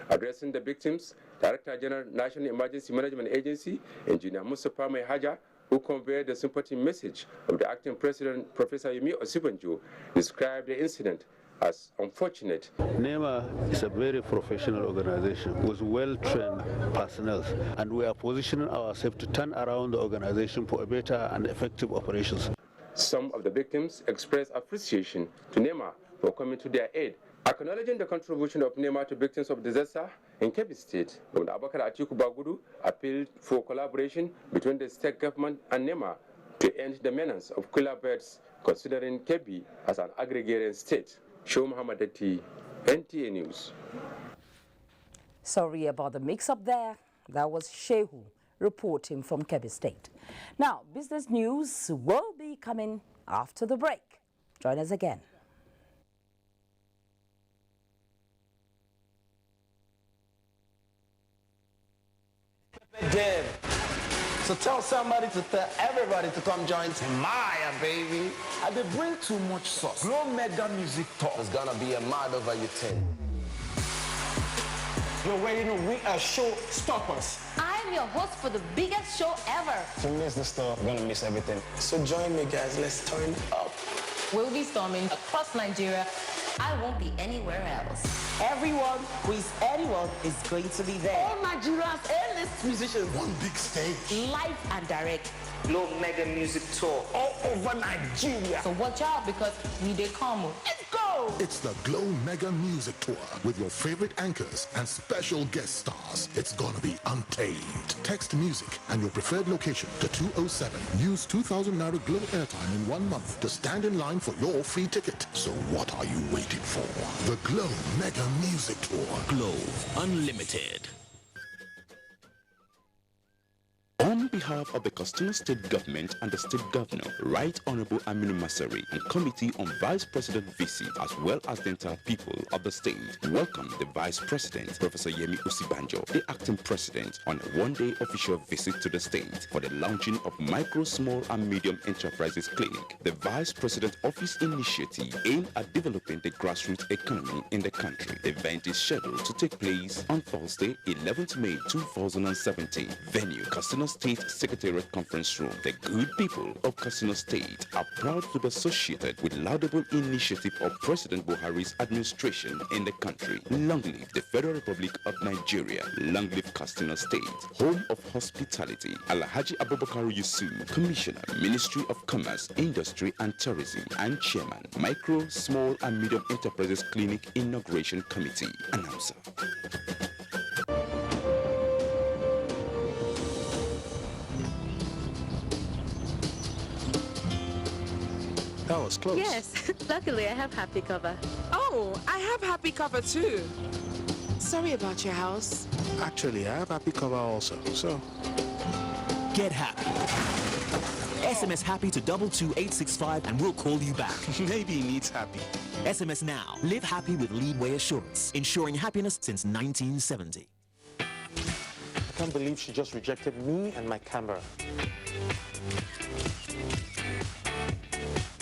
Addressing the victims, Director General National Emergency Management Agency, Engineer Mustafa Mehaja, who conveyed the sympathy message of the acting president, Professor Yemi Osibanjo, described the incident as unfortunate. NEMA is a very professional organization with well-trained personnel, and we are positioning ourselves to turn around the organization for a better and effective operations. Some of the victims expressed appreciation to NEMA for coming to their aid. Acknowledging the contribution of NEMA to victims of disaster in Kebbi State, Dr. Abakar Atiku Bagudu appealed for collaboration between the state government and NEMA to end the menace of killer birds, considering Kebbi as an aggregated state. Show Muhammadati, NTA News. Sorry about the mix-up there. That was Shehu reporting from Kebbi State. Now, business news will be coming after the break. Join us again. Dam So tell somebody to tell everybody to come join Maya, baby. And they bring too much sauce. Glow Mega Music Talk. It's gonna be a mad over your 10. You're ready to win a show stoppers. I'm your host for the biggest show ever. If you miss the storm, you're gonna miss everything. So join me, guys. Let's turn up. We'll be storming across Nigeria. I won't be anywhere else. Everyone who is anyone is going to be there. All Nigeria's A-list musicians. One big stage. Live and direct. Glow Mega Music Tour all over Nigeria. So watch out because we dey come. Let's go! It's the Glow Mega Music Tour with your favorite anchors and special guest stars. It's gonna be untamed. Text music and your preferred location to 207. Use 2,000 Naira Glow airtime in 1 month to stand in line for your free ticket. So what are you waiting for? The Glow Mega Music Tour. Glow Unlimited. On behalf of the Coastal State Government and the State Governor, Right Honorable Aminu Masari and Committee on Vice President VC, as well as the entire people of the state, welcome the Vice President, Professor Yemi Osibanjo, the Acting President, on a one-day official visit to the state for the launching of Micro, Small and Medium Enterprises Clinic, the Vice President Office initiative aimed at developing the grassroots economy in the country. The event is scheduled to take place on Thursday, 11th May 2017. Venue, Coastal State Secretariat Conference Room. The good people of Kasino State are proud to be associated with laudable initiative of President Buhari's administration in the country. Long live the Federal Republic of Nigeria. Long live Kasino State, home of hospitality. Alhaji Abubakar Yusuf, Commissioner, Ministry of Commerce, Industry and Tourism, and Chairman, Micro, Small and Medium Enterprises Clinic Inauguration Committee. Announcer. That was close. Yes, luckily I have happy cover. Oh, I have happy cover too. Sorry about your house. Actually, I have happy cover also, so. Get happy. SMS happy to 22865 and we'll call you back. Maybe he needs happy. SMS now. Live happy with Leadway Assurance, ensuring happiness since 1970. I can't believe she just rejected me and my camera.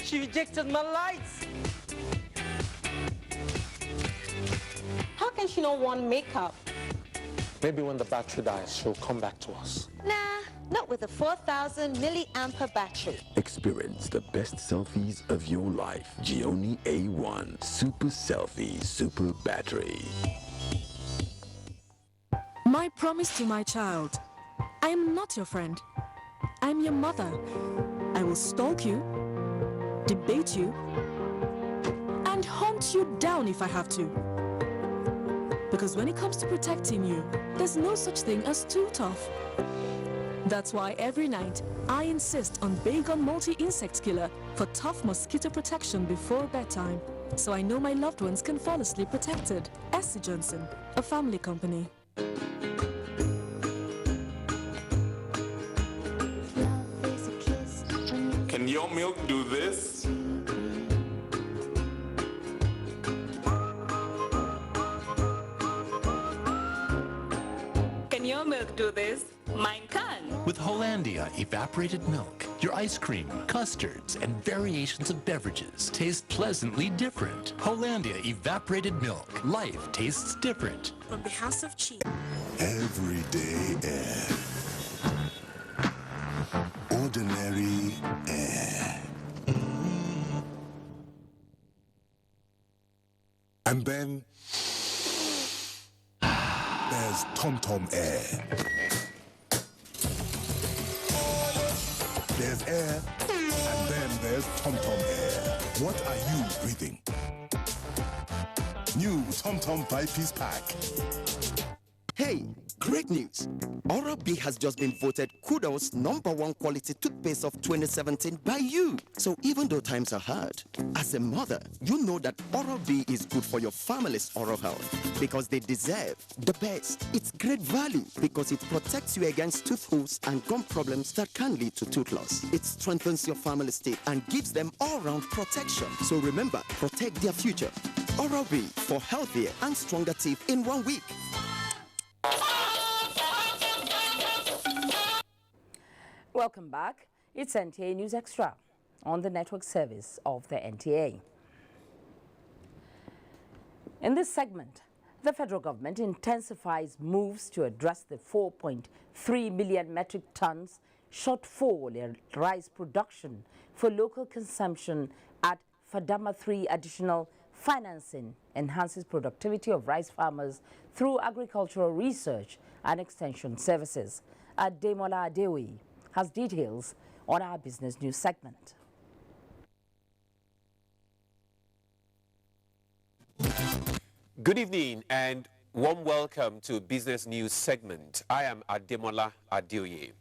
She rejected my lights. How can she not want makeup? Maybe when the battery dies, she'll come back to us. Nah, not with a 4,000 milliampere battery. Experience the best selfies of your life. Gioni A1 Super Selfie Super Battery. My promise to my child. I am not your friend. I am your mother. I will stalk you, debate you, and hunt you down if I have to. Because when it comes to protecting you, there's no such thing as too tough. That's why every night, I insist on Baygon Multi-Insect Killer for tough mosquito protection before bedtime. So I know my loved ones can fall asleep protected. S.C. Johnson, a family company. Can your milk do this? Can your milk do this? Mine can. With Hollandia evaporated milk, your ice cream, custards, and variations of beverages taste pleasantly different. Hollandia evaporated milk. Life tastes different. From the House of Cheese. Everyday air. Ordinary air. And then there's TomTom Air. There's air, and then there's TomTom Air. What are you breathing? New TomTom 5-piece pack. Hey, great news! Oral-B has just been voted Kudos #1 quality toothpaste of 2017 by you. So even though times are hard, as a mother, you know that Oral-B is good for your family's oral health because they deserve the best. It's great value because it protects you against tooth holes and gum problems that can lead to tooth loss. It strengthens your family's teeth and gives them all-round protection. So remember, protect their future. Oral-B for healthier and stronger teeth in 1 week. Welcome back. It's NTA News Extra on the network service of the NTA. In this segment, the federal government intensifies moves to address the 4.3 million metric tons shortfall in rice production for local consumption at Fadama 3. Additional financing enhances productivity of rice farmers through agricultural research and extension services. Ademola Adewi has details on our business news segment. Good evening and warm welcome to Business News segment. I am Ademola Adeoye.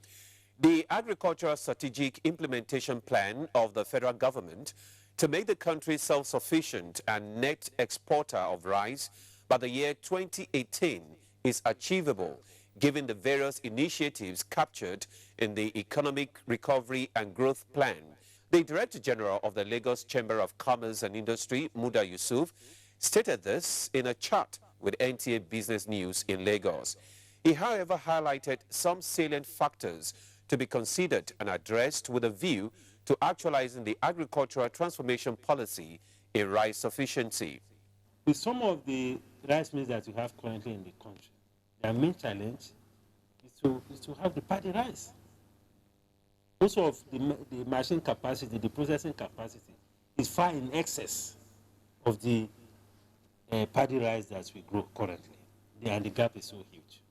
The Agricultural Strategic Implementation Plan of the federal government to make the country self-sufficient and net exporter of rice by the year 2018 is achievable, given the various initiatives captured in the Economic Recovery and Growth Plan. The Director General of the Lagos Chamber of Commerce and Industry, Muda Yusuf, stated this in a chat with NTA Business News in Lagos. He, however, highlighted some salient factors to be considered and addressed with a view to actualizing the agricultural transformation policy in rice sufficiency. With some of the rice mills that we have currently in the country, their main challenge is to have the paddy rice. Most of the machine capacity, the processing capacity, is far in excess of the paddy rice that we grow currently, and the gap is so huge.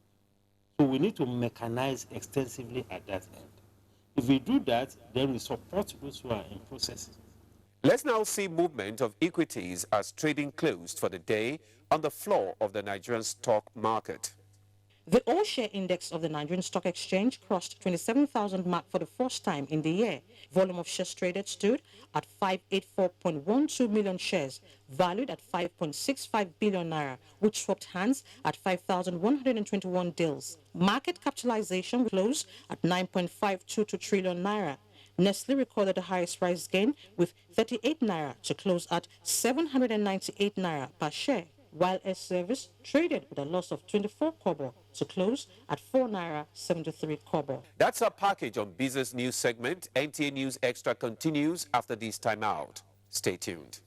So we need to mechanize extensively at that end. If we do that, then we support those who are in processing. Let's now see movement of equities as trading closed for the day on the floor of the Nigerian stock market. The all-share index of the Nigerian Stock Exchange crossed 27,000 mark for the first time in the year. Volume of shares traded stood at 584.12 million shares, valued at 5.65 billion naira, which swapped hands at 5,121 deals. Market capitalization closed at 9.522 trillion naira. Nestle recorded the highest price gain with 38 naira to close at 798 naira per share, while S-Service traded with a loss of 24 kobo to close at 4 naira 73 kobo. That's our package on Business News segment. NTA News Extra continues after this time out. Stay tuned.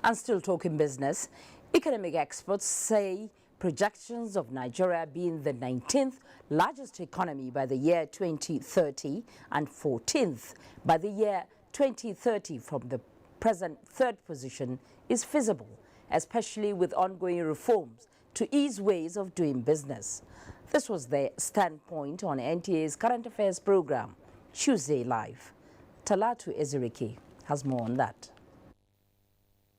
And still talking business, economic experts say projections of Nigeria being the 19th largest economy by the year 2030 and 14th by the year 2030 from the present third position is feasible, especially with ongoing reforms to ease ways of doing business. This was their standpoint on NTA's Current Affairs program, Tuesday Live. Talatu Eziriki has more on that.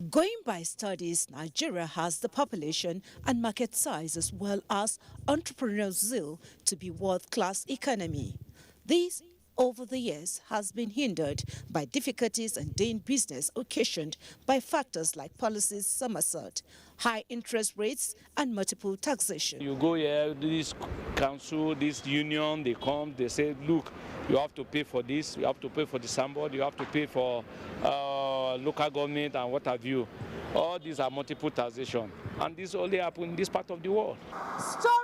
Going by studies, Nigeria has the population and market size as well as entrepreneurial zeal to be world-class economy. This over the years has been hindered by difficulties in doing business occasioned by factors like policies somersault, high interest rates and multiple taxation. You go here, this council, this union, they come, they say, look, you have to pay for this, you have to pay for the sandboard, you have to pay for local government and what have you. All these are multiple taxation, and this only happens in this part of the world. Stories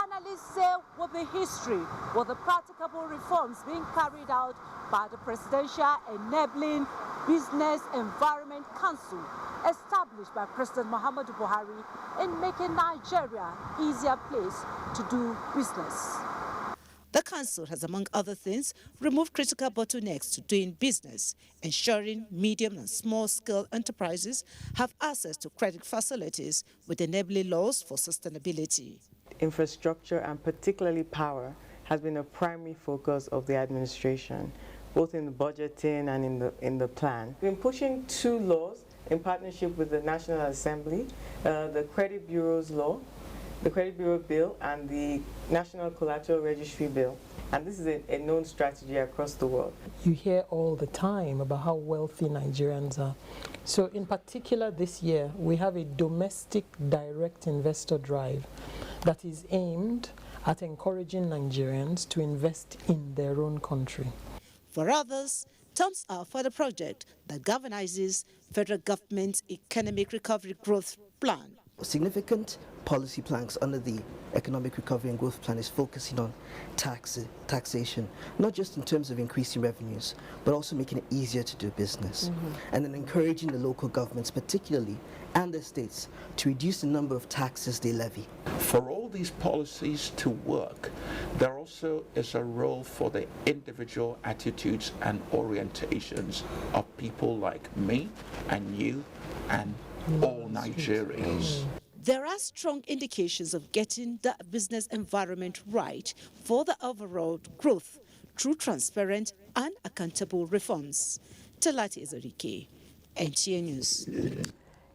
analysts say will be history with the practicable reforms being carried out by the Presidential Enabling Business Environment Council established by President Muhammadu Buhari in making Nigeria an easier place to do business. The council has, among other things, removed critical bottlenecks to doing business, ensuring medium and small-scale enterprises have access to credit facilities with enabling laws for sustainability. Infrastructure, and particularly power, has been a primary focus of the administration, both in the budgeting and in the plan. We've been pushing two laws in partnership with the National Assembly, the Credit Bureau's law, the Credit Bureau Bill, and the National Collateral Registry Bill. And this is a known strategy across the world. You hear all the time about how wealthy Nigerians are. So in particular this year, we have a domestic direct investor drive that is aimed at encouraging Nigerians to invest in their own country. For others, thumbs up for the project that galvanizes federal government's Economic Recovery Growth Plan. Significant policy planks under the Economic Recovery and Growth Plan is focusing on taxation, not just in terms of increasing revenues, but also making it easier to do business. And then encouraging the local governments, particularly, and the states, to reduce the number of taxes they levy. For all these policies to work, there also is a role for the individual attitudes and orientations of people like me and you and all Nigerians. There are strong indications of getting the business environment right for the overall growth through transparent and accountable reforms. Talati Ezorike, NTA News.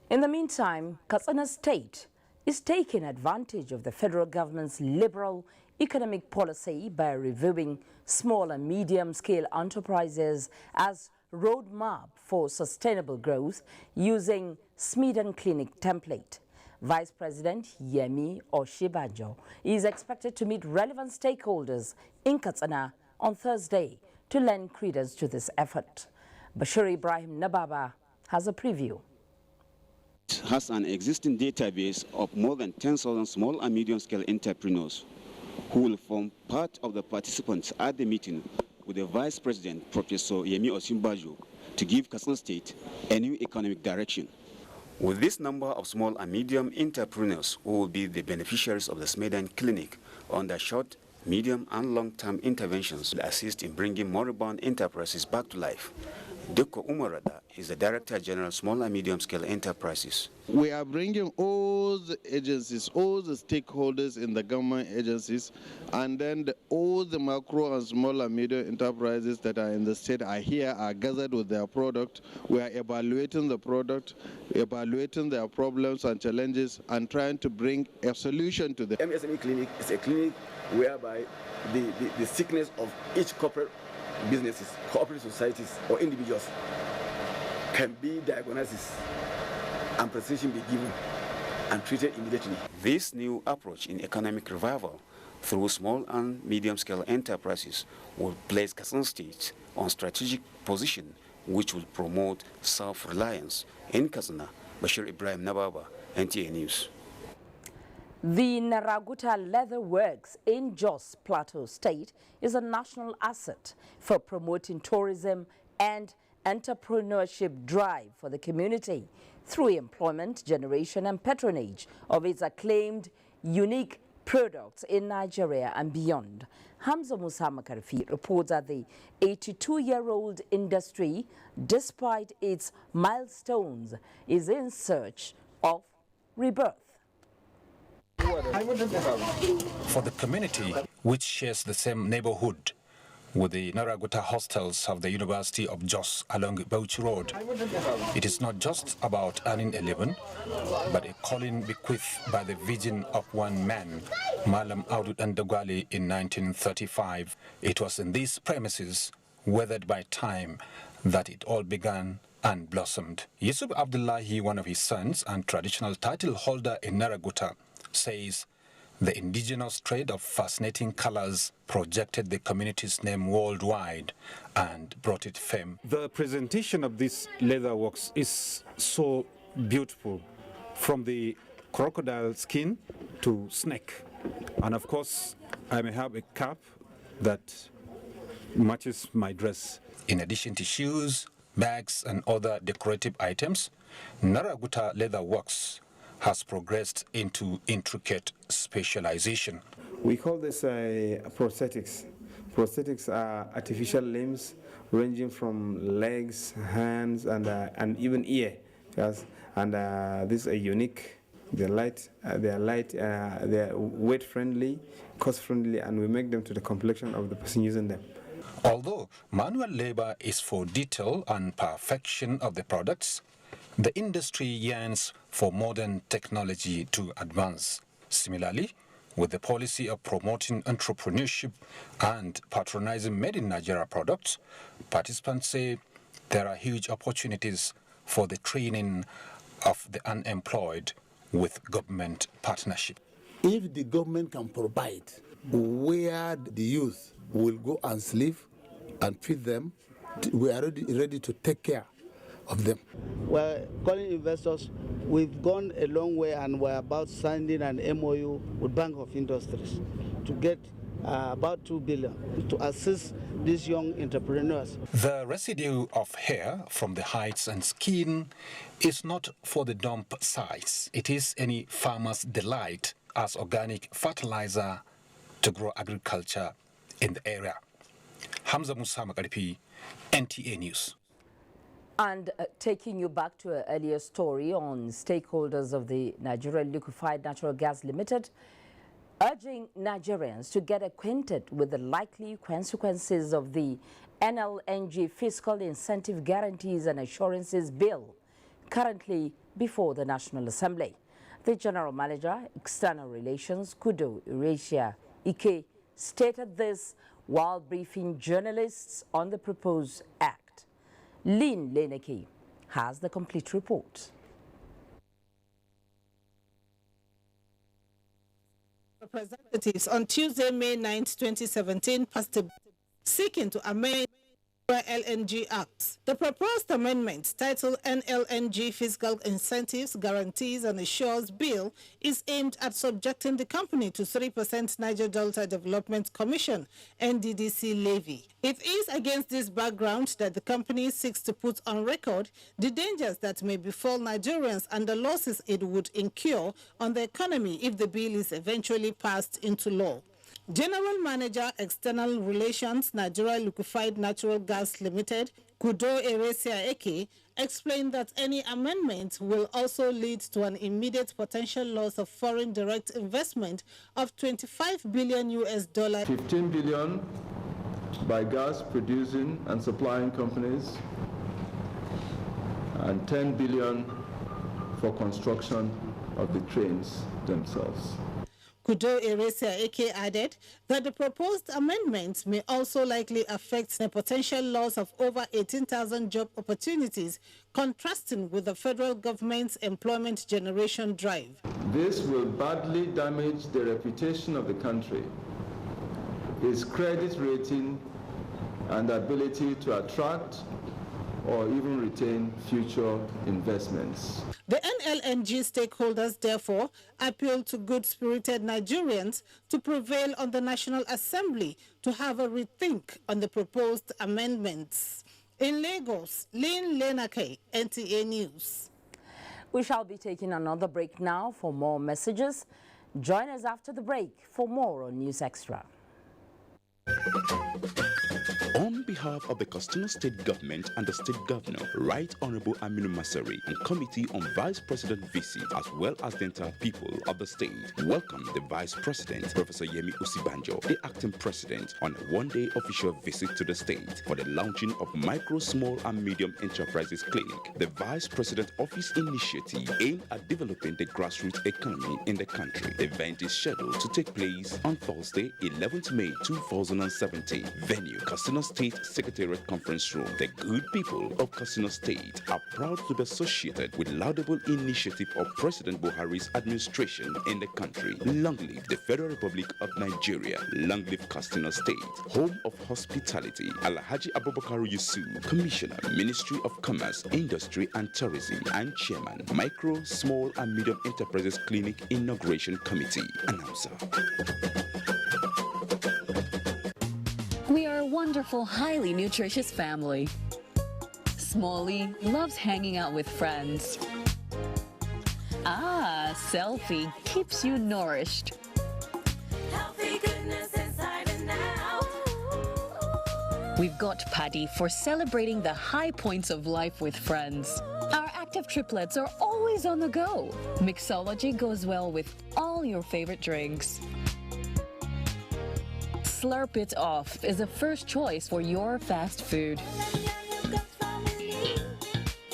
In the meantime, Katsina State is taking advantage of the federal government's liberal economic policy by reviewing small and medium-scale enterprises as roadmap for sustainable growth using Smeden Clinic template. Vice President Yemi Oshibanjo is expected to meet relevant stakeholders in Katsina on Thursday to lend credence to this effort. Bashir Ibrahim Nababa has a preview. It has an existing database of more than 10,000 small and medium-scale entrepreneurs who will form part of the participants at the meeting with the Vice President, Professor Yemi Oshibanjo, to give Katsina State a new economic direction. With this number of small and medium entrepreneurs who will be the beneficiaries of the Smeden Clinic under short, medium and long-term interventions will assist in bringing moribund enterprises back to life. Doko Umarada is the Director General Small and Medium-Scale Enterprises. We are bringing all the agencies, all the stakeholders in the government agencies, and then all the macro and small and medium enterprises that are in the state are here, are gathered with their product. We are evaluating the product, evaluating their problems and challenges, and trying to bring a solution to them. MSME Clinic is a clinic whereby the sickness of each corporate businesses, cooperative societies, or individuals can be diagnosed and prescription be given and treated immediately. This new approach in economic revival through small and medium-scale enterprises will place Katsina State on strategic position, which will promote self-reliance. In Katsina, Bashir Ibrahim Nababa, NTA News. The Naraguta Leather Works in Jos Plateau State is a national asset for promoting tourism and entrepreneurship drive for the community through employment generation and patronage of its acclaimed unique products in Nigeria and beyond. Hamza Musa Makarfi reports that the 82-year-old industry, despite its milestones, is in search of rebirth. For the community, which shares the same neighborhood with the Naraguta hostels of the University of Jos along Bauchi Road, it is not just about earning a living, but a calling bequeathed by the vision of one man, Malam Audu Ndagwali, in 1935. It was in these premises, weathered by time, that it all began and blossomed. Yusuf Abdullahi, one of his sons and traditional title holder in Naraguta, says the indigenous trade of fascinating colors projected the community's name worldwide and brought it fame. The presentation of this leather works is so beautiful, from the crocodile skin to snake. And of course, I may have a cap that matches my dress. In addition to shoes, bags and other decorative items, Naraguta Leather Works has progressed into intricate specialization. We call this prosthetics. Prosthetics are artificial limbs ranging from legs, hands, and even ear. Yes, and these are unique. They're light, they're weight friendly, cost friendly, and we make them to the complexion of the person using them. Although manual labor is for detail and perfection of the products, the industry yearns for modern technology to advance. Similarly, with the policy of promoting entrepreneurship and patronizing made in Nigeria products, participants say there are huge opportunities for the training of the unemployed with government partnership. If the government can provide where the youth will go and sleep and feed them, we are ready to take care of them. We're calling investors. We've gone a long way and we're about signing an MOU with Bank of Industries to get about 2 billion to assist these young entrepreneurs. The residue of hair from the hides and skin is not for the dump sites. It is any farmer's delight as organic fertilizer to grow agriculture in the area. Hamza Musa Magaripi, NTA News. And taking you back to an earlier story on stakeholders of the Nigerian Liquefied Natural Gas Limited, urging Nigerians to get acquainted with the likely consequences of the NLNG Fiscal Incentive Guarantees and Assurances Bill, currently before the National Assembly. The General Manager, External Relations, Kudo Eurasia Ike, stated this while briefing journalists on the proposed act. Lynn Leneke has the complete report. Representatives on Tuesday, May 9, 2017, passed a bill seeking to amend the LNG Act. The proposed amendment, titled NLNG Fiscal Incentives, Guarantees and Assures Bill, is aimed at subjecting the company to 3% Niger Delta Development Commission (NDDC) levy. It is against this background that the company seeks to put on record the dangers that may befall Nigerians and the losses it would incur on the economy if the bill is eventually passed into law. General Manager, External Relations, Nigeria Liquefied Natural Gas Limited, Kudo Eurasia Eke, explained that any amendment will also lead to an immediate potential loss of foreign direct investment of $25 billion US. 15 billion by gas producing and supplying companies, and 10 billion for construction of the trains themselves. Kudo Eurasia Eke added that the proposed amendments may also likely affect the potential loss of over 18,000 job opportunities, contrasting with the federal government's employment generation drive. This will badly damage the reputation of the country, its credit rating, and ability to attract or even retain future investments. The NLNG stakeholders, therefore, appeal to good-spirited Nigerians to prevail on the National Assembly to have a rethink on the proposed amendments. In Lagos, Lynn Leneke, NTA News. We shall be taking another break now for more messages. Join us after the break for more on News Extra. On behalf of the Coastal State Government and the State Governor, Right Honorable Aminu Masari and Committee on Vice President Visit, as well as the entire people of the state, welcome the Vice President, Professor Yemi Usibanjo, the Acting President, on a one-day official visit to the state for the launching of Micro, Small and Medium Enterprises Clinic, the Vice President Office initiative aimed at developing the grassroots economy in the country. The event is scheduled to take place on Thursday, 11th May 2017. Venue, Casino State Secretariat Conference Room. The good people of Casino State are proud to be associated with laudable initiative of President Buhari's administration in the country. Long live the Federal Republic of Nigeria. Long live Casino State, home of hospitality. Alhaji Abubakar Yusuf, Commissioner, Ministry of Commerce, Industry and Tourism, and Chairman, Micro, Small and Medium Enterprises Clinic Inauguration Committee. Announcer. We are a wonderful, highly nutritious family. Smalley loves hanging out with friends. Selfie keeps you nourished. Healthy goodness inside and out. We've got Paddy for celebrating the high points of life with friends. Our active triplets are always on the go. Mixology goes well with all your favorite drinks. Slurp It Off is a first choice for your fast food.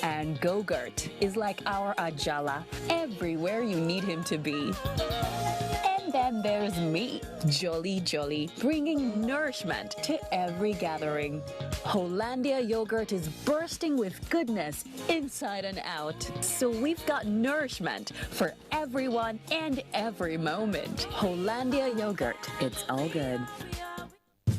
And Go-Gurt is like our Ajala, everywhere you need him to be. And then there's me, Jolly Jolly, bringing nourishment to every gathering. Hollandia yogurt is bursting with goodness inside and out. So we've got nourishment for everyone and every moment. Hollandia yogurt, it's all good.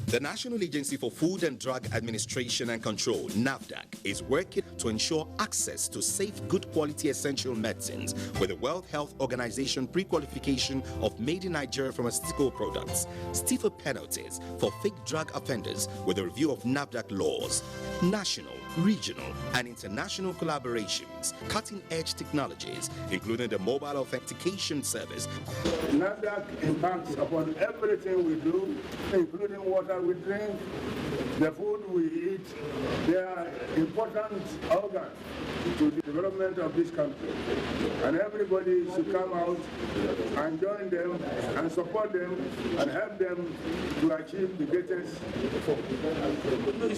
The National Agency for Food and Drug Administration and Control, NAFDAC, is working to ensure access to safe, good quality essential medicines with the World Health Organization pre-qualification of made in Nigeria pharmaceutical products, stiffer penalties for fake drug offenders with a review of NAFDAC laws, national, regional, and international collaborations, cutting-edge technologies, including the mobile authentication service. NAFDAC impacts upon everything we do, including water we drink, the food we eat. They are important organs to the development of this country. And everybody should come out and join them and support them and help them to achieve the greatest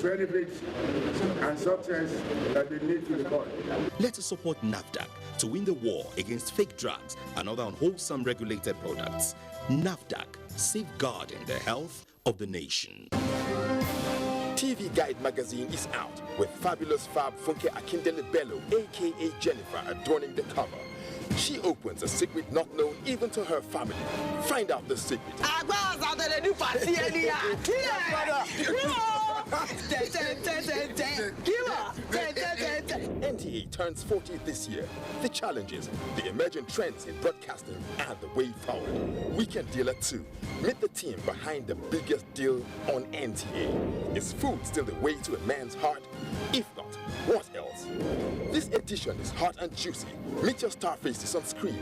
benefits and success that they need to the body. Let us support NAFDAC to win the war against fake drugs and other unwholesome regulated products. NAFDAC, safeguarding the health of the nation. TV Guide magazine is out with fabulous Fab Funke Akindele Bello, aka Jennifer, adorning the cover. She opens a secret not known even to her family. Find out the secret. NTA turns 40 this year. The challenges, the emerging trends in broadcasting, and the way forward. Weekend Dealer 2. Meet the team behind the biggest deal on NTA. Is food still the way to a man's heart? If not, what else? This edition is hot and juicy. Meet your star faces on screen.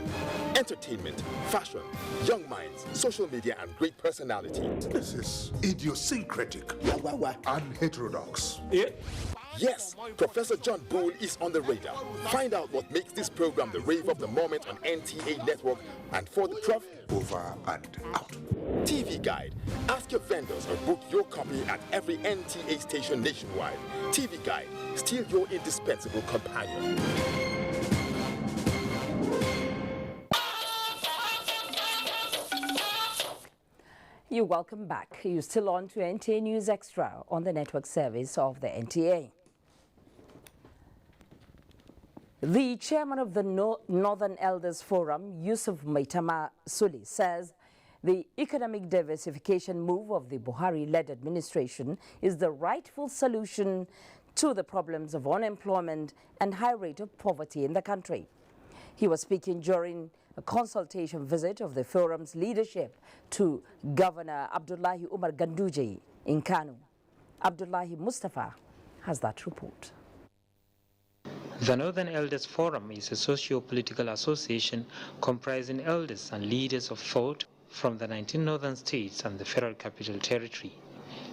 Entertainment, fashion, young minds, social media, and great personality. This is idiosyncratic and heterodox. Yes, Professor John Bull is on the radar. Find out what makes this program the rave of the moment on NTA Network, and for the Prof, over and out. TV Guide. Ask your vendors or book your copy at every NTA station nationwide. TV Guide, still your indispensable companion. You're welcome back. You're still on to NTA News Extra on the network service of the NTA. The chairman of the Northern Elders Forum, Yusuf Maitama Suli, says the economic diversification move of the Buhari-led administration is the rightful solution to the problems of unemployment and high rate of poverty in the country. He was speaking during a consultation visit of the forum's leadership to Governor Abdullahi Umar Ganduje in Kano. Abdullahi Mustafa has that report. The Northern Elders Forum is a socio-political association comprising elders and leaders of thought from the 19 northern states and the Federal Capital Territory.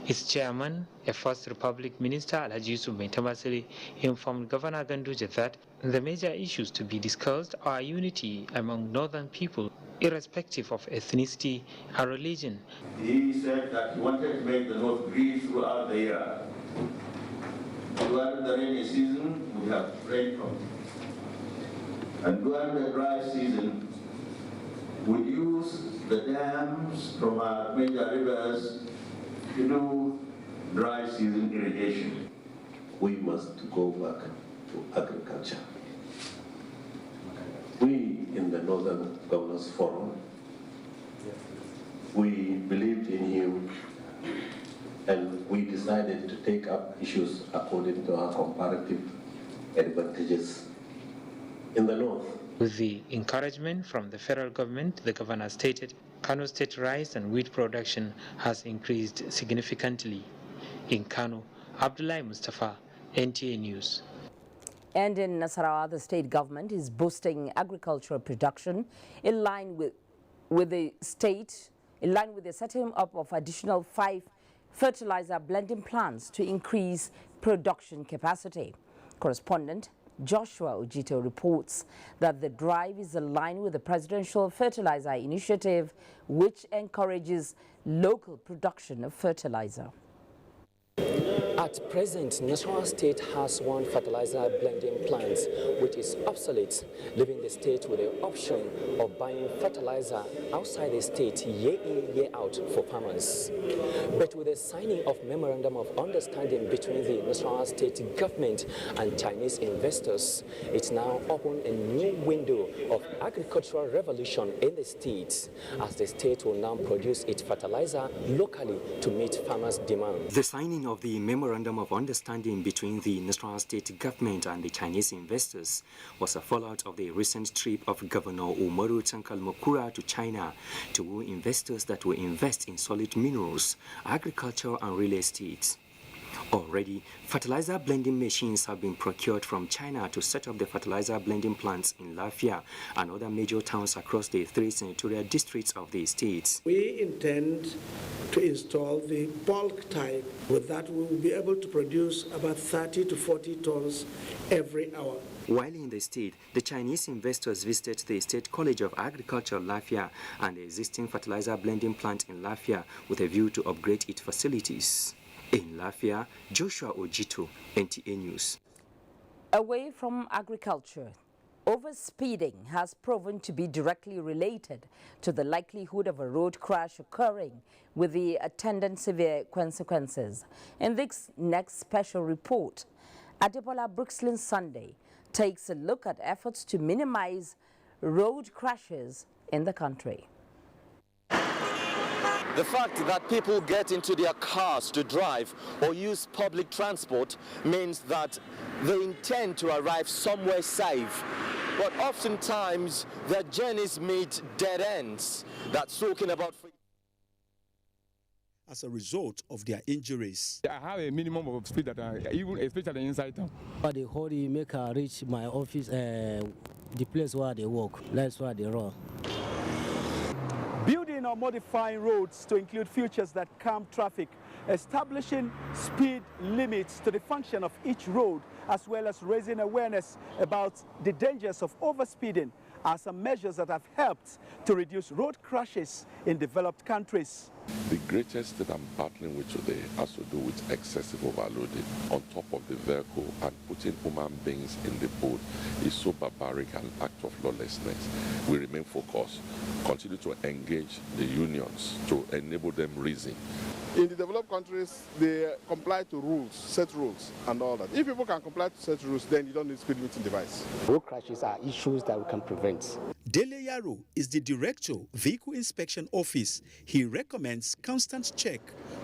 Its chairman, a First Republic Minister Alhaji Yusuf Maitama Suli, informed Governor Ganduje that the major issues to be discussed are unity among northern people, irrespective of ethnicity and religion. He said that he wanted to make the north green throughout the year. During the rainy season, we have rainfall. And during the dry season, we use the dams from our major rivers to do dry season irrigation. We must go back to agriculture. We in the Northern Governors Forum, we believed in him and we decided to take up issues according to our comparative advantages in the north. With the encouragement from the federal government, the governor stated Kano State rice and wheat production has increased significantly. In Kano, Abdullahi Mustafa, NTA News. And in Nasarawa, the state government is boosting agricultural production in line with the setting up of additional 5 fertilizer blending plants to increase production capacity. Correspondent Joshua Ojito reports that the drive is aligned with the Presidential Fertilizer Initiative, which encourages local production of fertilizer. At present, Nasarawa State has one fertilizer blending plant which is obsolete, leaving the state with the option of buying fertilizer outside the state year in, year out for farmers. But with the signing of Memorandum of Understanding between the Nasarawa State government and Chinese investors, it's now opened a new window of agricultural revolution in the state, as the state will now produce its fertilizer locally to meet farmers' demand. The signing of the Memorandum of Understanding between the Nasarawa State government and the Chinese investors was a fallout of the recent trip of Governor Umaru Tankal Mokura to China to woo investors that will invest in solid minerals, agriculture and real estate. Already, fertilizer blending machines have been procured from China to set up the fertilizer blending plants in Lafia and other major towns across the 3 senatorial districts of the state. We intend to install the bulk type. With that, we will be able to produce about 30 to 40 tons every hour. While in the state, the Chinese investors visited the State College of Agriculture, Lafia, and the existing fertilizer blending plant in Lafia with a view to upgrade its facilities. In Lafia, Joshua Ojito, NTA News. Away from agriculture, overspeeding has proven to be directly related to the likelihood of a road crash occurring with the attendant severe consequences. In this next special report, Adebola Brooksland Sunday takes a look at efforts to minimize road crashes in the country. The fact that people get into their cars to drive or use public transport means that they intend to arrive somewhere safe. But oftentimes, their journeys meet dead ends. That's talking about as a result of their injuries. I have a minimum of speed that even especially inside town. They hurry make her reach my office, the place where they work. That's where they run. Building or modifying roads to include features that calm traffic, establishing speed limits to the function of each road, as well as raising awareness about the dangers of overspeeding are some measures that have helped to reduce road crashes in developed countries. The greatest thing I'm battling with today has to do with excessive overloading on top of the vehicle and putting human beings in the boat is so barbaric an act of lawlessness. We remain focused, continue to engage the unions to enable them reason. In the developed countries, they comply to rules, set rules and all that. If people can comply to set rules, then you don't need speed limiting device. Road crashes are issues that we can prevent. Dele Yaro is the director, Vehicle Inspection Office. He recommends constant check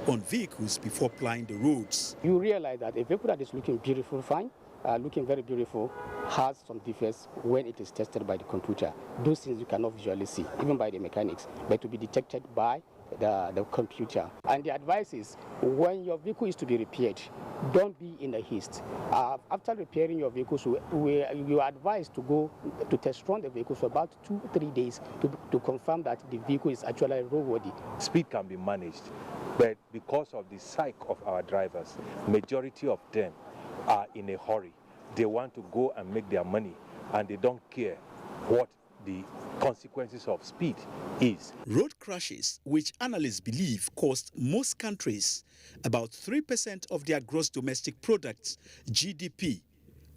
on vehicles before plying the roads. You realize that a vehicle that is looking beautiful, fine, looking very beautiful, has some defects when it is tested by the computer. Those things you cannot visually see, even by the mechanics, but to be detected by the computer. And the advice is, when your vehicle is to be repaired, don't be in a haste. After repairing your vehicles, you are advised to go to test run the vehicle for about 2-3 days to confirm that the vehicle is actually roadworthy. Speed can be managed, but because of the psyche of our drivers, majority of them are in a hurry. They want to go and make their money, and they don't care what the consequences of speed is. Road crashes, which analysts believe cost most countries about 3% of their gross domestic product, GDP.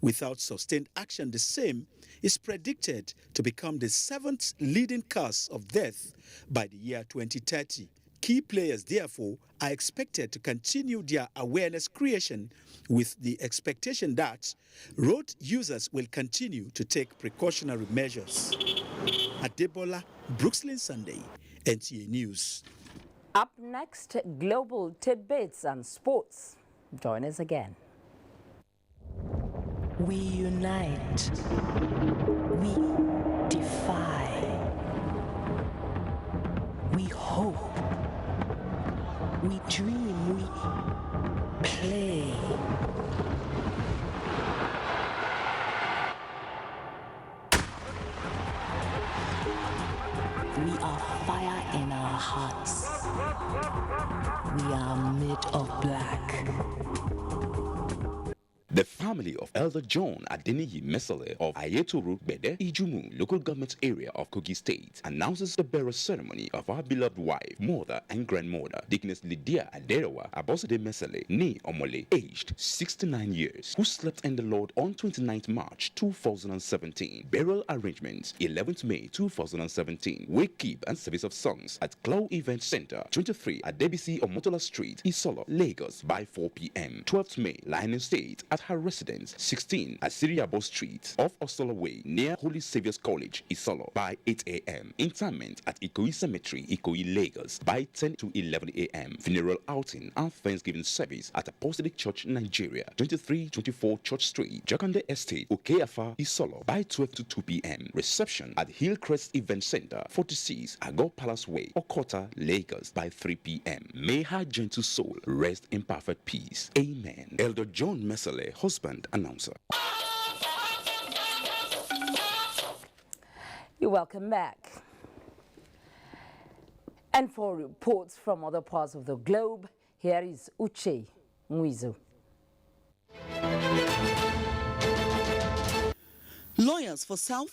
Without sustained action, the same is predicted to become the 7th leading cause of death by the year 2030. Key players, therefore, are expected to continue their awareness creation with the expectation that road users will continue to take precautionary measures. Adebola, Brooksland Sunday, NTA News. Up next, global tidbits and sports. Join us again. We unite. We defy. We hope. We dream. We play. We are fire in our hearts. We are made of black. The farmer family of Elder John Adeniyi Mesele of Ayetoro Bede, Ijumu, local government area of Kogi State, announces the burial ceremony of our beloved wife, mother and grandmother, Dickness Lydia Aderewa Abosede Mesele, nee Omole, aged 69 years, who slept in the Lord on 29th March 2017. Burial arrangements 11th May 2017. Wake keep and service of songs at Clow Event Center, 23 at Debisi Omotola Street, Isolo, Lagos by 4 p.m. 12th May, Lion State at her residence, 16 at Siriabo Street off Osolo Way near Holy Saviour's College, Isolo by 8 a.m. Interment at Ikoyi Cemetery, Ikoyi, Lagos by 10 to 11 a.m. Funeral outing and Thanksgiving service at Apostolic Church, Nigeria, 2324 Church Street, Jakande Estate, Okeafa, Isolo by 12 to 2 p.m. Reception at Hillcrest Event Center, 46 Agor Palace Way, Okota, Lagos by 3 p.m. May her gentle soul rest in perfect peace. Amen. Elder John Mesele, husband, announcer. You're welcome back. And for reports from other parts of the globe, here is Uche Mwizu. Lawyers for South